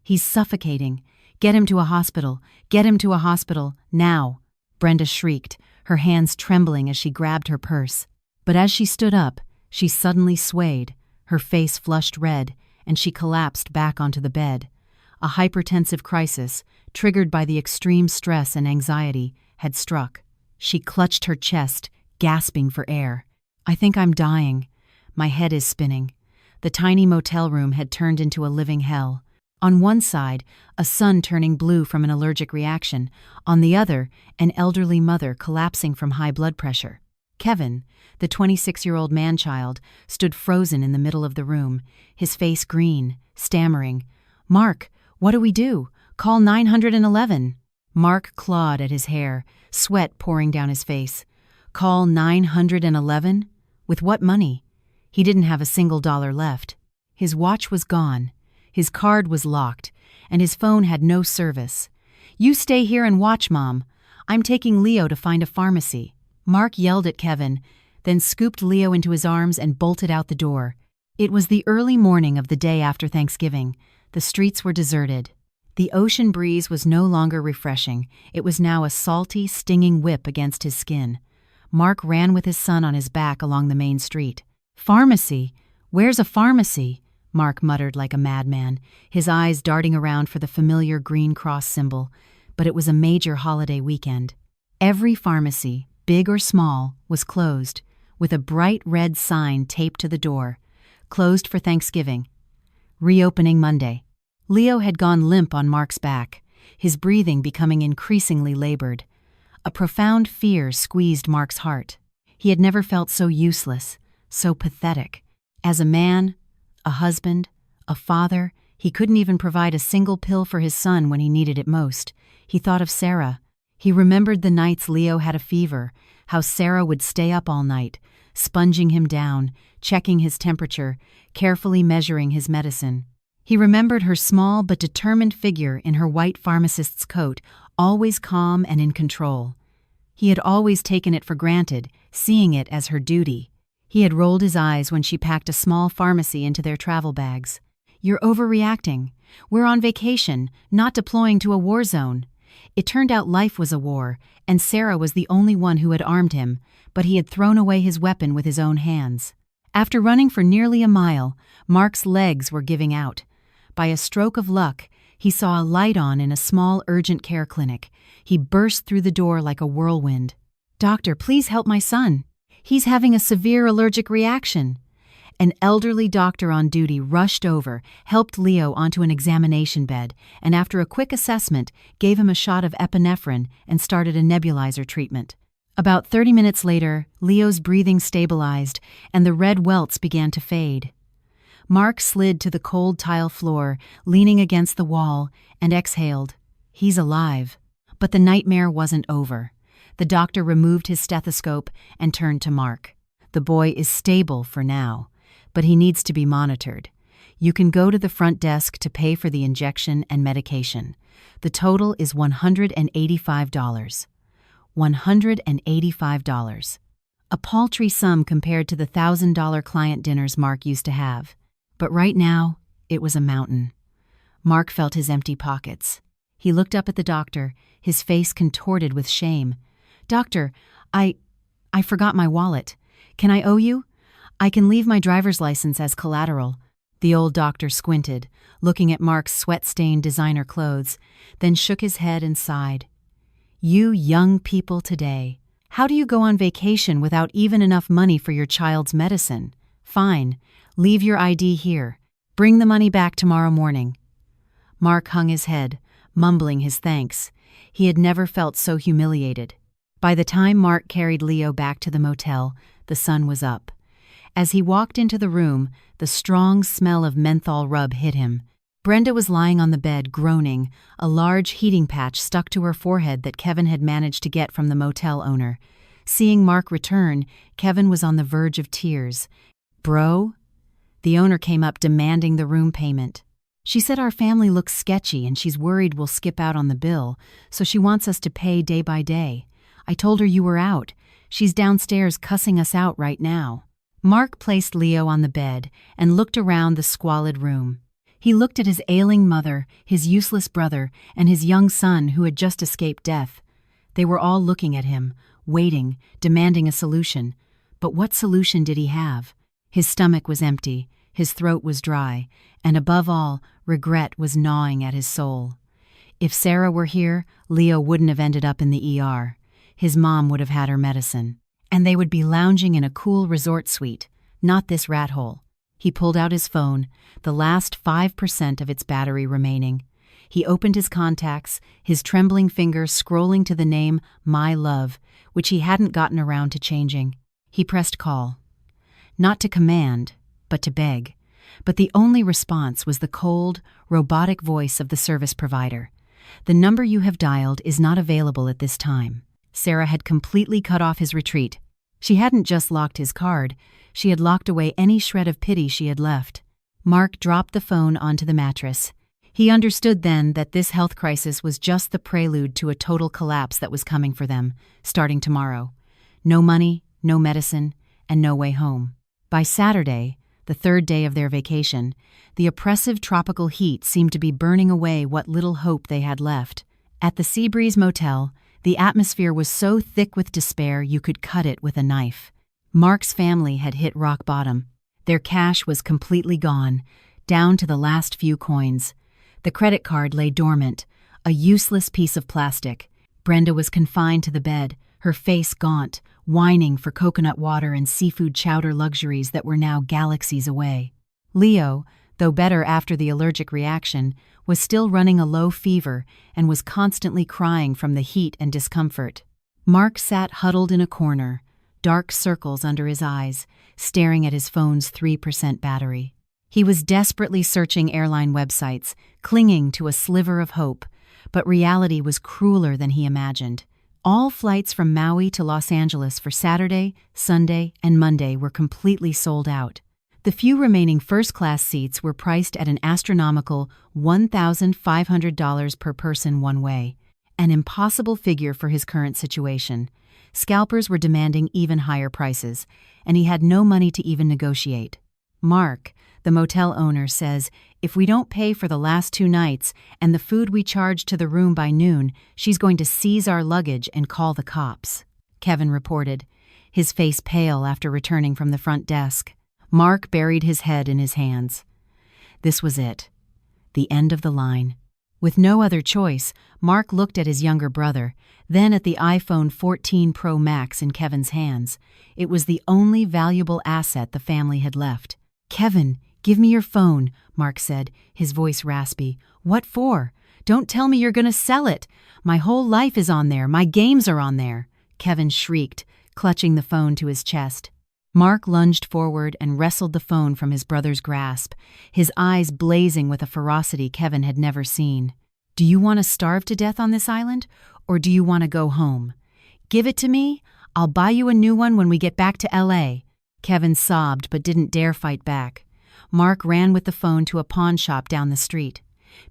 "He's suffocating. Get him to a hospital. Get him to a hospital, now." Brenda shrieked, her hands trembling as she grabbed her purse. But as she stood up, she suddenly swayed, her face flushed red, and she collapsed back onto the bed. A hypertensive crisis, triggered by the extreme stress and anxiety, had struck. She clutched her chest, gasping for air. "I think I'm dying. My head is spinning." The tiny motel room had turned into a living hell. On one side, a son turning blue from an allergic reaction. On the other, an elderly mother collapsing from high blood pressure. Kevin, the 26-year-old man-child, stood frozen in the middle of the room, his face green, stammering. "Mark, what do we do? Call 911. Mark clawed at his hair, sweat pouring down his face. Call 911? With what money? He didn't have a single dollar left. His watch was gone. His card was locked, and his phone had no service. "You stay here and watch, Mom. I'm taking Leo to find a pharmacy." Mark yelled at Kevin, then scooped Leo into his arms and bolted out the door. It was the early morning of the day after Thanksgiving. The streets were deserted. The ocean breeze was no longer refreshing. It was now a salty, stinging whip against his skin. Mark ran with his son on his back along the main street. "Pharmacy? Where's a pharmacy?" Mark muttered like a madman, his eyes darting around for the familiar green cross symbol. But it was a major holiday weekend. Every pharmacy, big or small, was closed, with a bright red sign taped to the door. "Closed for Thanksgiving. Reopening Monday." Leo had gone limp on Mark's back, his breathing becoming increasingly labored. A profound fear squeezed Mark's heart. He had never felt so useless, so pathetic. As a man, a husband, a father, he couldn't even provide a single pill for his son when he needed it most. He thought of Sarah. He remembered the nights Leo had a fever, how Sarah would stay up all night, sponging him down, checking his temperature, carefully measuring his medicine. He remembered her small but determined figure in her white pharmacist's coat, always calm and in control. He had always taken it for granted, seeing it as her duty. He had rolled his eyes when she packed a small pharmacy into their travel bags. "You're overreacting. We're on vacation, not deploying to a war zone." It turned out life was a war, and Sarah was the only one who had armed him, but he had thrown away his weapon with his own hands. After running for nearly a mile, Mark's legs were giving out. By a stroke of luck, he saw a light on in a small urgent care clinic. He burst through the door like a whirlwind. "Doctor, please help my son. He's having a severe allergic reaction." An elderly doctor on duty rushed over, helped Leo onto an examination bed, and after a quick assessment, gave him a shot of epinephrine and started a nebulizer treatment. About 30 minutes later, Leo's breathing stabilized, and the red welts began to fade. Mark slid to the cold tile floor, leaning against the wall, and exhaled. He's alive. But the nightmare wasn't over. The doctor removed his stethoscope and turned to Mark. "The boy is stable for now, but he needs to be monitored. You can go to the front desk to pay for the injection and medication. The total is $185. $185. A paltry sum compared to the $1,000 client dinners Mark used to have. But right now, it was a mountain. Mark felt his empty pockets. He looked up at the doctor, his face contorted with shame. "Doctor, I forgot my wallet. Can I owe you? I can leave my driver's license as collateral." The old doctor squinted, looking at Mark's sweat-stained designer clothes, then shook his head and sighed. "You young people today. How do you go on vacation without even enough money for your child's medicine? Fine, leave your ID here. Bring the money back tomorrow morning. Mark hung his head, mumbling his thanks. He had never felt so humiliated. By the time Mark carried Leo back to the motel, the sun was up. As he walked into the room, the strong smell of menthol rub hit him. Brenda was lying on the bed, groaning, a large heating patch stuck to her forehead that Kevin had managed to get from the motel owner. Seeing Mark return, Kevin was on the verge of tears. "Bro?" The owner came up demanding the room payment. "She said our family looks sketchy and she's worried we'll skip out on the bill, so she wants us to pay day by day. I told her you were out. She's downstairs cussing us out right now." Mark placed Leo on the bed and looked around the squalid room. He looked at his ailing mother, his useless brother, and his young son who had just escaped death. They were all looking at him, waiting, demanding a solution. But what solution did he have? His stomach was empty, his throat was dry, and above all, regret was gnawing at his soul. If Sarah were here, Leo wouldn't have ended up in the ER. His mom would have had her medicine. And they would be lounging in a cool resort suite, not this rat hole. He pulled out his phone, the last 5% of its battery remaining. He opened his contacts, his trembling fingers scrolling to the name My Love, which he hadn't gotten around to changing. He pressed call. Not to command, but to beg. But the only response was the cold, robotic voice of the service provider. "The number you have dialed is not available at this time." Sarah had completely cut off his retreat. She hadn't just locked his card, she had locked away any shred of pity she had left. Mark dropped the phone onto the mattress. He understood then that this health crisis was just the prelude to a total collapse that was coming for them, starting tomorrow. No money, no medicine, and no way home. By Saturday, the third day of their vacation, the oppressive tropical heat seemed to be burning away what little hope they had left. At the Seabreeze Motel, the atmosphere was so thick with despair you could cut it with a knife. Mark's family had hit rock bottom. Their cash was completely gone, down to the last few coins. The credit card lay dormant, a useless piece of plastic. Brenda was confined to the bed, her face gaunt, whining for coconut water and seafood chowder luxuries that were now galaxies away. Leo, though better after the allergic reaction, was still running a low fever and was constantly crying from the heat and discomfort. Mark sat huddled in a corner, dark circles under his eyes, staring at his phone's 3% battery. He was desperately searching airline websites, clinging to a sliver of hope, but reality was crueler than he imagined. All flights from Maui to Los Angeles for Saturday, Sunday, and Monday were completely sold out. The few remaining first-class seats were priced at an astronomical $1,500 per person one way, an impossible figure for his current situation. Scalpers were demanding even higher prices, and he had no money to even negotiate. Mark, the motel owner, says, "If we don't pay for the last 2 nights and the food we charged to the room by noon, she's going to seize our luggage and call the cops," Kevin reported, his face pale after returning from the front desk. Mark buried his head in his hands. This was it. The end of the line. With no other choice, Mark looked at his younger brother, then at the iPhone 14 Pro Max in Kevin's hands. It was the only valuable asset the family had left. "Kevin, give me your phone," Mark said, his voice raspy. "What for? Don't tell me you're going to sell it. My whole life is on there. My games are on there," Kevin shrieked, clutching the phone to his chest. Mark lunged forward and wrestled the phone from his brother's grasp, his eyes blazing with a ferocity Kevin had never seen. "Do you want to starve to death on this island, or do you want to go home? Give it to me. I'll buy you a new one when we get back to LA." Kevin sobbed but didn't dare fight back. Mark ran with the phone to a pawn shop down the street.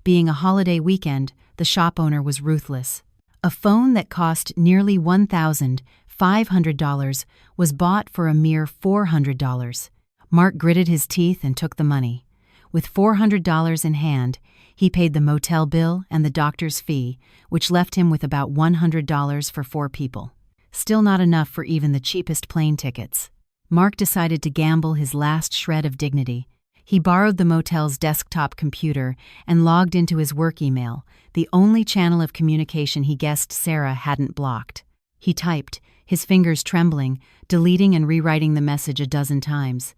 Being a holiday weekend, the shop owner was ruthless. A phone that cost nearly $1,500 was bought for a mere $400. Mark gritted his teeth and took the money. With $400 in hand, he paid the motel bill and the doctor's fee, which left him with about $100 for 4 people. Still not enough for even the cheapest plane tickets. Mark decided to gamble his last shred of dignity. He borrowed the motel's desktop computer and logged into his work email, the only channel of communication he guessed Sarah hadn't blocked. He typed, his fingers trembling, deleting and rewriting the message a dozen times.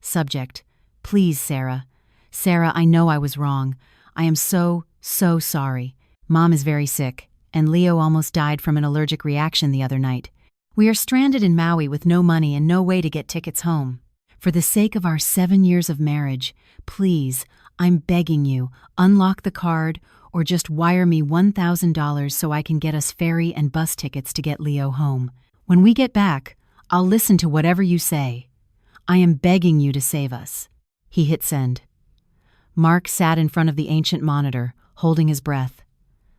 Subject: Please, Sarah. Sarah, I know I was wrong. I am so sorry. Mom is very sick, and Leo almost died from an allergic reaction the other night. We are stranded in Maui with no money and no way to get tickets home. For the sake of our 7 years of marriage, please, I'm begging you, unlock the card or just wire me $1,000 so I can get us ferry and bus tickets to get Leo home. When we get back, I'll listen to whatever you say. I am begging you to save us. He hit send. Mark sat in front of the ancient monitor, holding his breath.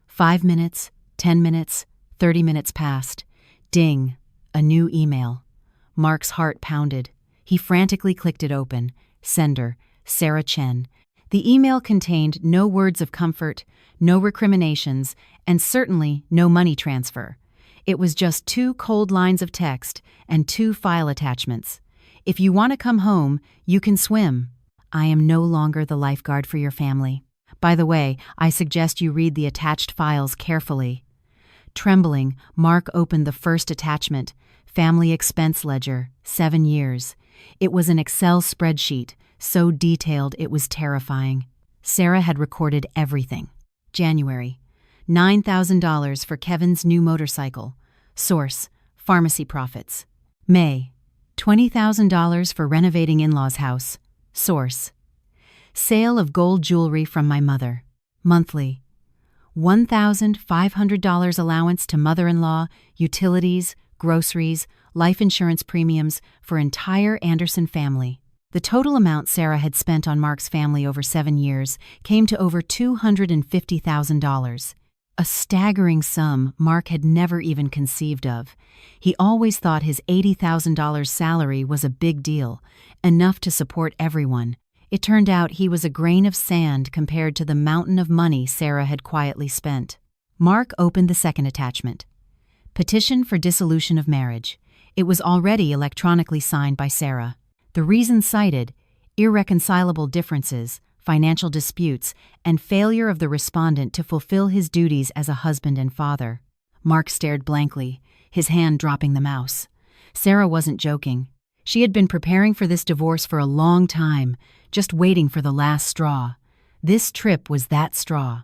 5 minutes, 10 minutes, 30 minutes passed. Ding, a new email. Mark's heart pounded. He frantically clicked it open. Sender, Sarah Chen. The email contained no words of comfort, no recriminations, and certainly no money transfer. It was just 2 cold lines of text and 2 file attachments. If you want to come home, you can swim. I am no longer the lifeguard for your family. By the way, I suggest you read the attached files carefully. Trembling, Mark opened the first attachment, Family Expense Ledger, 7 years. It was an Excel spreadsheet, so detailed it was terrifying. Sarah had recorded everything. January, $9,000 for Kevin's new motorcycle. Source, pharmacy profits. May, $20,000 for renovating in-laws' house. Source, sale of gold jewelry from my mother. Monthly, $1,500 allowance to mother-in-law, utilities, groceries, life insurance premiums for entire Anderson family. The total amount Sarah had spent on Mark's family over 7 years came to over $250,000. A staggering sum Mark had never even conceived of. He always thought his $80,000 salary was a big deal, enough to support everyone. It turned out he was a grain of sand compared to the mountain of money Sarah had quietly spent. Mark opened the second attachment. Petition for dissolution of marriage. It was already electronically signed by Sarah. The reasons cited: irreconcilable differences, financial disputes, and failure of the respondent to fulfill his duties as a husband and father. Mark stared blankly, his hand dropping the mouse. Sarah wasn't joking. She had been preparing for this divorce for a long time, just waiting for the last straw. This trip was that straw.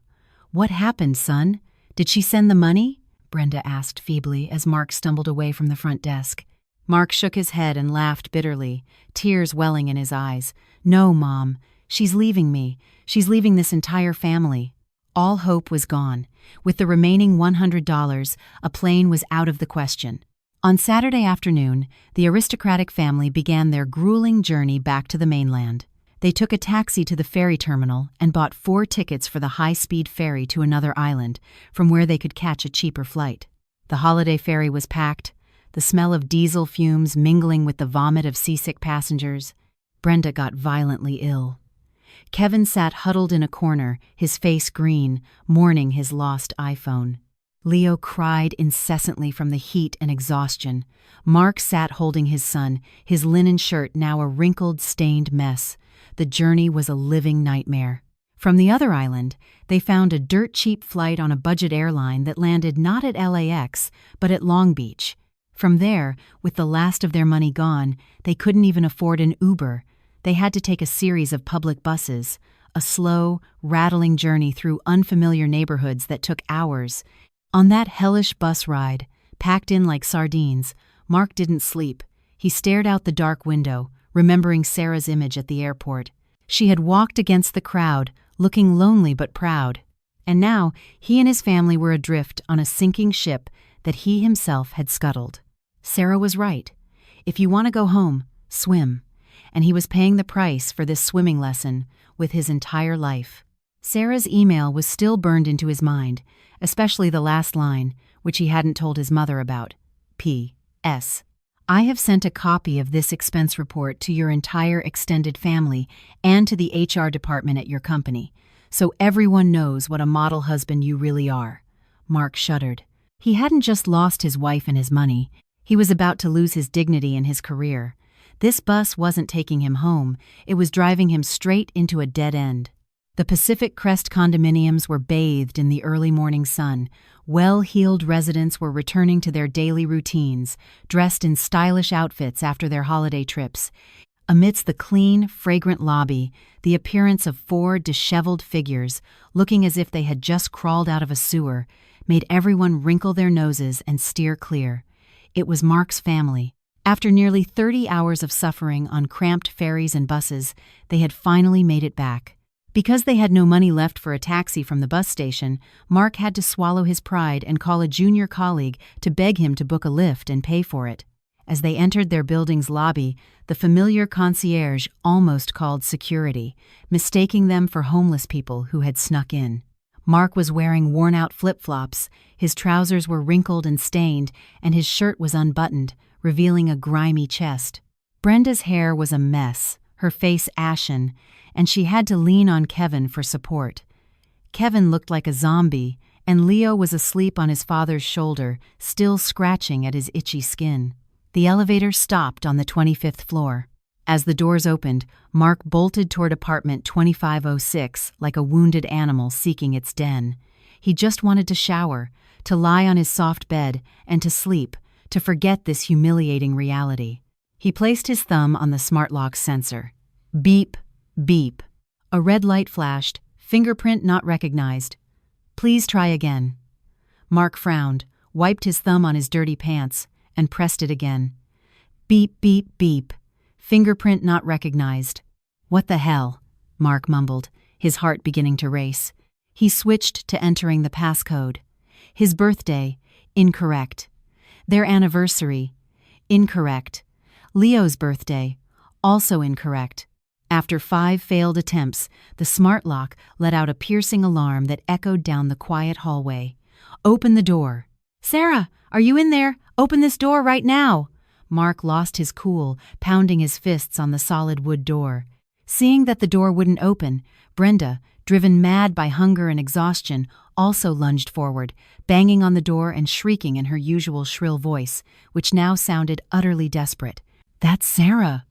What happened, son? Did she send the money? Brenda asked feebly as Mark stumbled away from the front desk. Mark shook his head and laughed bitterly, tears welling in his eyes. No, Mom. She's leaving me. She's leaving this entire family. All hope was gone. With the remaining $100, a plane was out of the question. On Saturday afternoon, the aristocratic family began their grueling journey back to the mainland. They took a taxi to the ferry terminal and bought 4 tickets for the high-speed ferry to another island, from where they could catch a cheaper flight. The holiday ferry was packed, the smell of diesel fumes mingling with the vomit of seasick passengers. Brenda got violently ill. Kevin sat huddled in a corner, his face green, mourning his lost iPhone. Leo cried incessantly from the heat and exhaustion. Mark sat holding his son, his linen shirt now a wrinkled, stained mess. The journey was a living nightmare. From the other island, they found a dirt-cheap flight on a budget airline that landed not at LAX, but at Long Beach. From there, with the last of their money gone, they couldn't even afford an Uber. They had to take a series of public buses, a slow, rattling journey through unfamiliar neighborhoods that took hours. On that hellish bus ride, packed in like sardines, Mark didn't sleep. He stared out the dark window, remembering Sarah's image at the airport. She had walked against the crowd, looking lonely but proud. And now, he and his family were adrift on a sinking ship that he himself had scuttled. Sarah was right. If you want to go home, swim. And he was paying the price for this swimming lesson with his entire life. Sarah's email was still burned into his mind, especially the last line, which he hadn't told his mother about. P.S. I have sent a copy of this expense report to your entire extended family and to the HR department at your company, so everyone knows what a model husband you really are. Mark shuddered. He hadn't just lost his wife and his money. He was about to lose his dignity and his career. This bus wasn't taking him home. It was driving him straight into a dead end. The Pacific Crest condominiums were bathed in the early morning sun. Well-heeled residents were returning to their daily routines, dressed in stylish outfits after their holiday trips. Amidst the clean, fragrant lobby, the appearance of four disheveled figures, looking as if they had just crawled out of a sewer, made everyone wrinkle their noses and steer clear. It was Mark's family. After nearly 30 hours of suffering on cramped ferries and buses, they had finally made it back. Because they had no money left for a taxi from the bus station, Mark had to swallow his pride and call a junior colleague to beg him to book a lift and pay for it. As they entered their building's lobby, the familiar concierge almost called security, mistaking them for homeless people who had snuck in. Mark was wearing worn-out flip-flops, his trousers were wrinkled and stained, and his shirt was unbuttoned, revealing a grimy chest. Brenda's hair was a mess, her face ashen, and she had to lean on Kevin for support. Kevin looked like a zombie, and Leo was asleep on his father's shoulder, still scratching at his itchy skin. The elevator stopped on the 25th floor. As the doors opened, Mark bolted toward apartment 2506 like a wounded animal seeking its den. He just wanted to shower, to lie on his soft bed, and to sleep, to forget this humiliating reality. He placed his thumb on the smart lock sensor. Beep, beep. A red light flashed, fingerprint not recognized. Please try again. Mark frowned, wiped his thumb on his dirty pants, and pressed it again. Beep, beep, beep. Fingerprint not recognized. What the hell? Mark mumbled, his heart beginning to race. He switched to entering the passcode. His birthday, incorrect. Their anniversary, incorrect. Leo's birthday, also incorrect. After 5 failed attempts, the smart lock let out a piercing alarm that echoed down the quiet hallway. Open the door. Sarah, are you in there? Open this door right now. Mark lost his cool, pounding his fists on the solid wood door. Seeing that the door wouldn't open, Brenda, driven mad by hunger and exhaustion, also lunged forward, banging on the door and shrieking in her usual shrill voice, which now sounded utterly desperate. That's Sarah.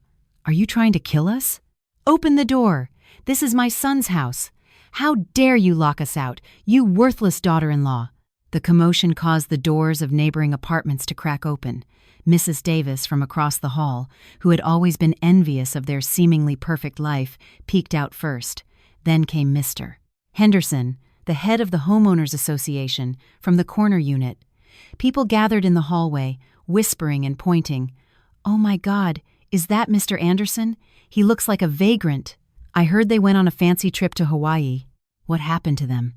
Are you trying to kill us? Open the door. This is my son's house. How dare you lock us out, you worthless daughter-in-law. The commotion caused the doors of neighboring apartments to crack open. Mrs. Davis, from across the hall, who had always been envious of their seemingly perfect life, peeked out first. Then came Mr. Henderson, the head of the Homeowners Association, from the corner unit. People gathered in the hallway, whispering and pointing. Oh my God, is that Mr. Anderson? He looks like a vagrant. I heard they went on a fancy trip to Hawaii. What happened to them?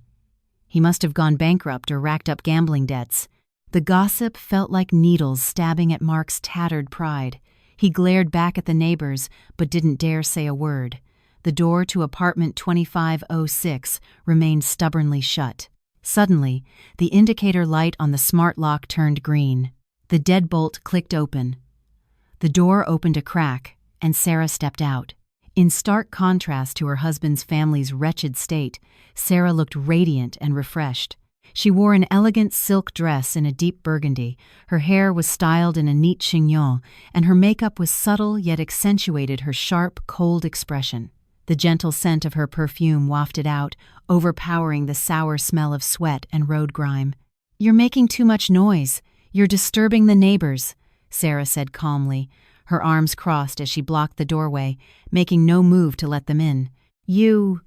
He must have gone bankrupt or racked up gambling debts. The gossip felt like needles stabbing at Mark's tattered pride. He glared back at the neighbors, but didn't dare say a word. The door to apartment 2506 remained stubbornly shut. Suddenly, the indicator light on the smart lock turned green. The deadbolt clicked open. The door opened a crack, and Sarah stepped out. In stark contrast to her husband's family's wretched state, Sarah looked radiant and refreshed. She wore an elegant silk dress in a deep burgundy, her hair was styled in a neat chignon, and her makeup was subtle yet accentuated her sharp, cold expression. The gentle scent of her perfume wafted out, overpowering the sour smell of sweat and road grime. You're making too much noise. You're disturbing the neighbors, Sarah said calmly, her arms crossed as she blocked the doorway, making no move to let them in. You...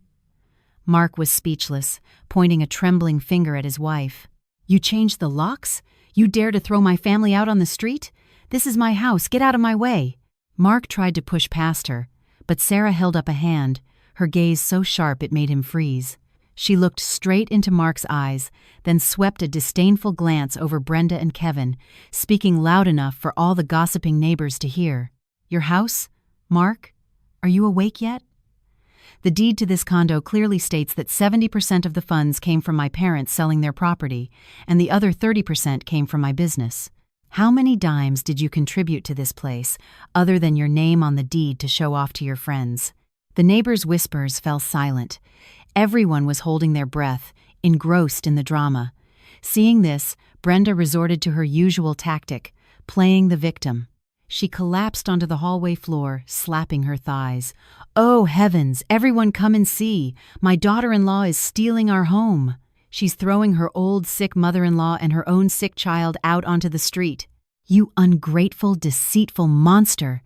Mark was speechless, pointing a trembling finger at his wife. You changed the locks? You dare to throw my family out on the street? This is my house, get out of my way. Mark tried to push past her, but Sarah held up a hand, her gaze so sharp it made him freeze. She looked straight into Mark's eyes, then swept a disdainful glance over Brenda and Kevin, speaking loud enough for all the gossiping neighbors to hear. Your house? Mark? Are you awake yet? The deed to this condo clearly states that 70% of the funds came from my parents selling their property, and the other 30% came from my business. How many dimes did you contribute to this place, other than your name on the deed to show off to your friends? The neighbors' whispers fell silent. Everyone was holding their breath, engrossed in the drama. Seeing this, Brenda resorted to her usual tactic, playing the victim. She collapsed onto the hallway floor, slapping her thighs. "Oh, heavens, everyone come and see! My daughter-in-law is stealing our home. She's throwing her old, sick mother-in-law and her own sick child out onto the street. You ungrateful, deceitful monster!"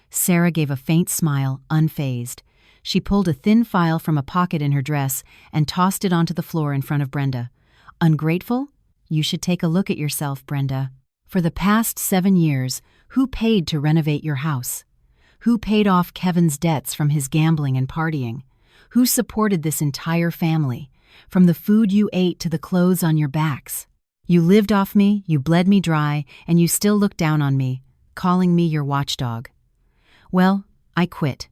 Sarah gave a faint smile, unfazed. She pulled a thin file from a pocket in her dress and tossed it onto the floor in front of Brenda. "Ungrateful? You should take a look at yourself, Brenda. For the past 7 years, who paid to renovate your house? Who paid off Kevin's debts from his gambling and partying? Who supported this entire family, from the food you ate to the clothes on your backs? You lived off me, you bled me dry, and you still look down on me, calling me your watchdog. Well, I quit.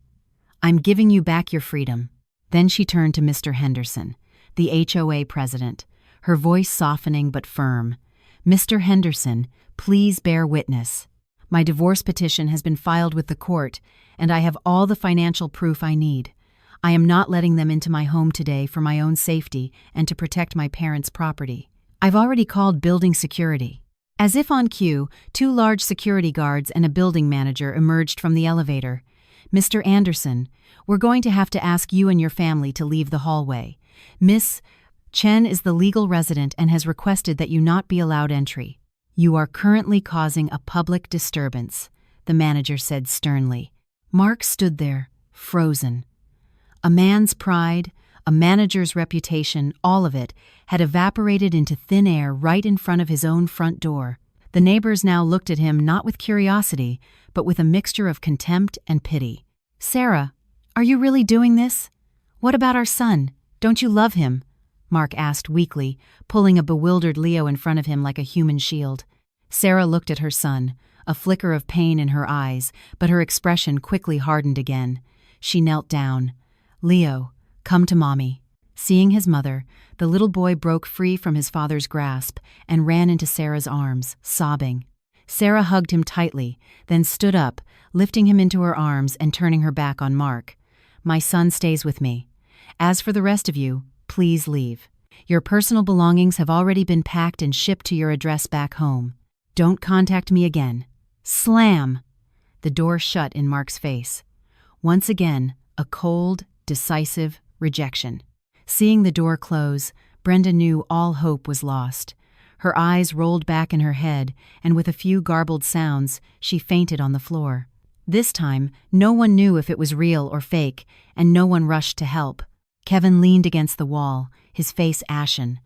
I'm giving you back your freedom." Then she turned to Mr. Henderson, the HOA president, her voice softening but firm. "Mr. Henderson, please bear witness. My divorce petition has been filed with the court, and I have all the financial proof I need. I am not letting them into my home today for my own safety and to protect my parents' property. I've already called building security." As if on cue, 2 large security guards and a building manager emerged from the elevator. "Mr. Anderson, we're going to have to ask you and your family to leave the hallway. Miss Chen is the legal resident and has requested that you not be allowed entry. You are currently causing a public disturbance," the manager said sternly. Mark stood there, frozen. A man's pride, a manager's reputation, all of it, had evaporated into thin air right in front of his own front door. The neighbors now looked at him not with curiosity, but with a mixture of contempt and pity. "Sarah, are you really doing this? What about our son? Don't you love him?" Mark asked weakly, pulling a bewildered Leo in front of him like a human shield. Sarah looked at her son, a flicker of pain in her eyes, but her expression quickly hardened again. She knelt down. "Leo, come to Mommy." Seeing his mother, the little boy broke free from his father's grasp and ran into Sarah's arms, sobbing. Sarah hugged him tightly, then stood up, lifting him into her arms and turning her back on Mark. "My son stays with me. As for the rest of you, please leave. Your personal belongings have already been packed and shipped to your address back home. Don't contact me again." Slam! The door shut in Mark's face. Once again, a cold, decisive rejection. Seeing the door close, Brenda knew all hope was lost. Her eyes rolled back in her head, and with a few garbled sounds, she fainted on the floor. This time, no one knew if it was real or fake, and no one rushed to help. Kevin leaned against the wall, his face ashen.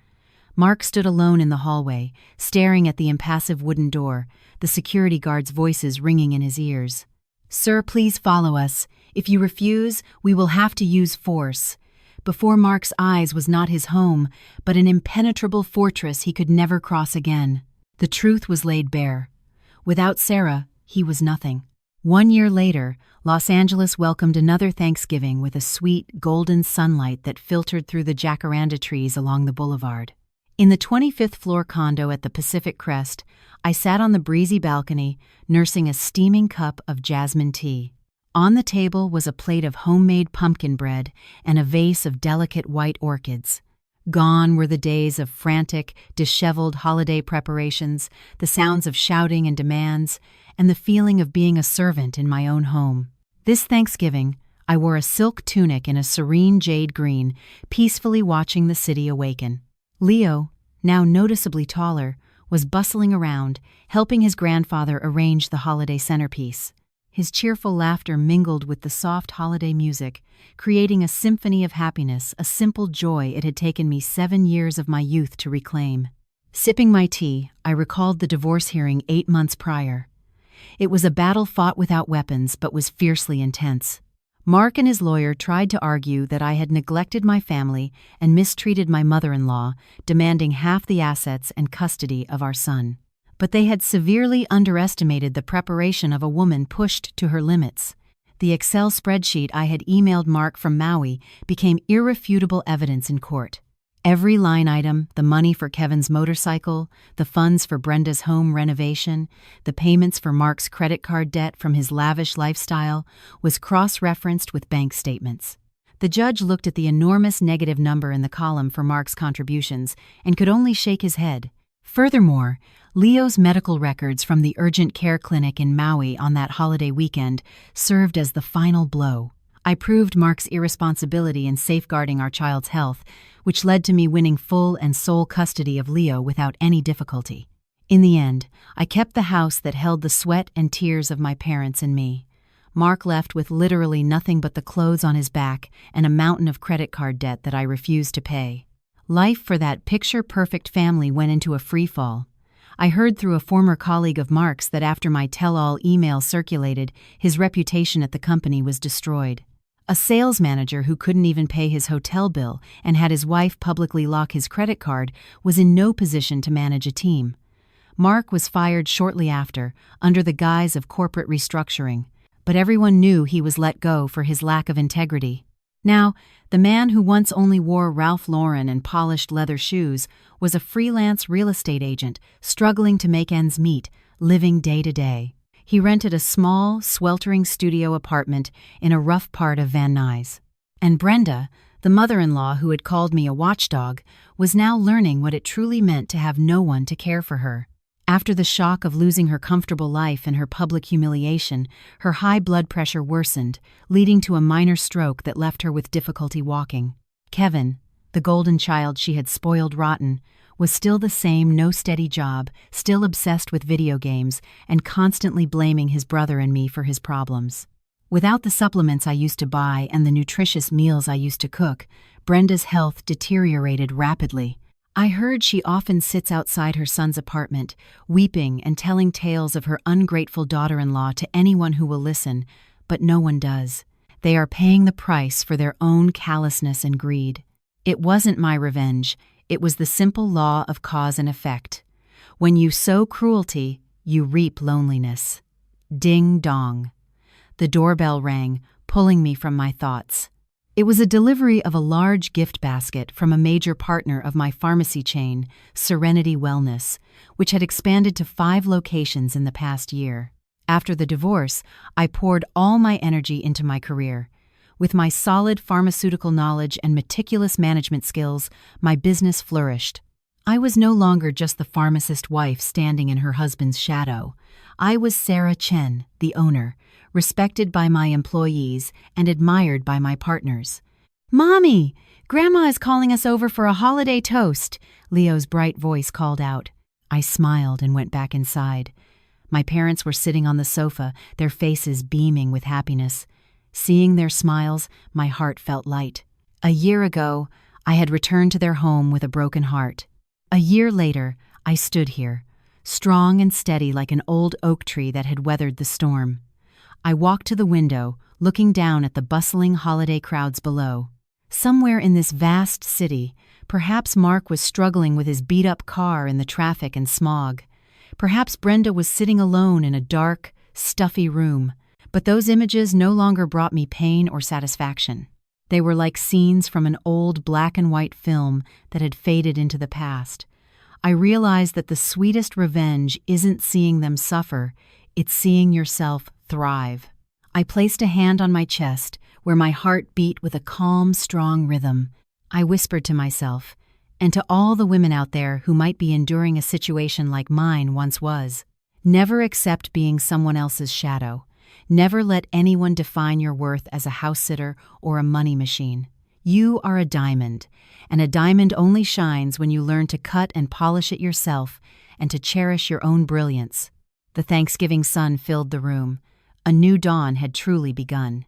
Mark stood alone in the hallway, staring at the impassive wooden door, the security guards' voices ringing in his ears. "Sir, please follow us. If you refuse, we will have to use force." Before Mark's eyes was not his home, but an impenetrable fortress he could never cross again. The truth was laid bare. Without Sarah, he was nothing. 1 year later, Los Angeles welcomed another Thanksgiving with a sweet, golden sunlight that filtered through the jacaranda trees along the boulevard. In the 25th floor condo at the Pacific Crest, I sat on the breezy balcony, nursing a steaming cup of jasmine tea. On the table was a plate of homemade pumpkin bread and a vase of delicate white orchids. Gone were the days of frantic, disheveled holiday preparations, the sounds of shouting and demands, and the feeling of being a servant in my own home. This Thanksgiving, I wore a silk tunic in a serene jade green, peacefully watching the city awaken. Leo, now noticeably taller, was bustling around, helping his grandfather arrange the holiday centerpiece. His cheerful laughter mingled with the soft holiday music, creating a symphony of happiness, a simple joy it had taken me 7 years of my youth to reclaim. Sipping my tea, I recalled the divorce hearing 8 months prior. It was a battle fought without weapons, but was fiercely intense. Mark and his lawyer tried to argue that I had neglected my family and mistreated my mother-in-law, demanding half the assets and custody of our son. But they had severely underestimated the preparation of a woman pushed to her limits. The Excel spreadsheet I had emailed Mark from Maui became irrefutable evidence in court. Every line item, the money for Kevin's motorcycle, the funds for Brenda's home renovation, the payments for Mark's credit card debt from his lavish lifestyle, was cross-referenced with bank statements. The judge looked at the enormous negative number in the column for Mark's contributions and could only shake his head. Furthermore, Leo's medical records from the urgent care clinic in Maui on that holiday weekend served as the final blow. I proved Mark's irresponsibility in safeguarding our child's health, which led to me winning full and sole custody of Leo without any difficulty. In the end, I kept the house that held the sweat and tears of my parents and me. Mark left with literally nothing but the clothes on his back and a mountain of credit card debt that I refused to pay. Life for that picture-perfect family went into a freefall. I heard through a former colleague of Mark's that after my tell-all email circulated, his reputation at the company was destroyed. A sales manager who couldn't even pay his hotel bill and had his wife publicly lock his credit card was in no position to manage a team. Mark was fired shortly after, under the guise of corporate restructuring, but everyone knew he was let go for his lack of integrity. Now, the man who once only wore Ralph Lauren and polished leather shoes was a freelance real estate agent struggling to make ends meet, living day to day. He rented a small, sweltering studio apartment in a rough part of Van Nuys. And Brenda, the mother-in-law who had called me a watchdog, was now learning what it truly meant to have no one to care for her. After the shock of losing her comfortable life and her public humiliation, her high blood pressure worsened, leading to a minor stroke that left her with difficulty walking. Kevin, the golden child she had spoiled rotten, was still the same no steady job, still obsessed with video games, and constantly blaming his brother and me for his problems. Without the supplements I used to buy and the nutritious meals I used to cook, Brenda's health deteriorated rapidly. I heard she often sits outside her son's apartment, weeping and telling tales of her ungrateful daughter-in-law to anyone who will listen, but no one does. They are paying the price for their own callousness and greed. It wasn't my revenge, it was the simple law of cause and effect. When you sow cruelty, you reap loneliness. Ding dong. The doorbell rang, pulling me from my thoughts. It was a delivery of a large gift basket from a major partner of my pharmacy chain, Serenity Wellness, which had expanded to 5 locations in the past year. After the divorce, I poured all my energy into my career. With my solid pharmaceutical knowledge and meticulous management skills, my business flourished. I was no longer just the pharmacist wife standing in her husband's shadow. I was Sarah Chen, the owner, respected by my employees and admired by my partners. "Mommy, Grandma is calling us over for a holiday toast," Leo's bright voice called out. I smiled and went back inside. My parents were sitting on the sofa, their faces beaming with happiness. Seeing their smiles, my heart felt light. A year ago, I had returned to their home with a broken heart. A year later, I stood here, strong and steady like an old oak tree that had weathered the storm. I walked to the window, looking down at the bustling holiday crowds below. Somewhere in this vast city, perhaps Mark was struggling with his beat-up car in the traffic and smog. Perhaps Brenda was sitting alone in a dark, stuffy room. But those images no longer brought me pain or satisfaction. They were like scenes from an old black-and-white film that had faded into the past. I realized that the sweetest revenge isn't seeing them suffer, it's seeing yourself thrive. I placed a hand on my chest, where my heart beat with a calm, strong rhythm. I whispered to myself, and to all the women out there who might be enduring a situation like mine once was, never accept being someone else's shadow. Never let anyone define your worth as a house-sitter or a money machine. You are a diamond, and a diamond only shines when you learn to cut and polish it yourself and to cherish your own brilliance. The Thanksgiving sun filled the room. A new dawn had truly begun.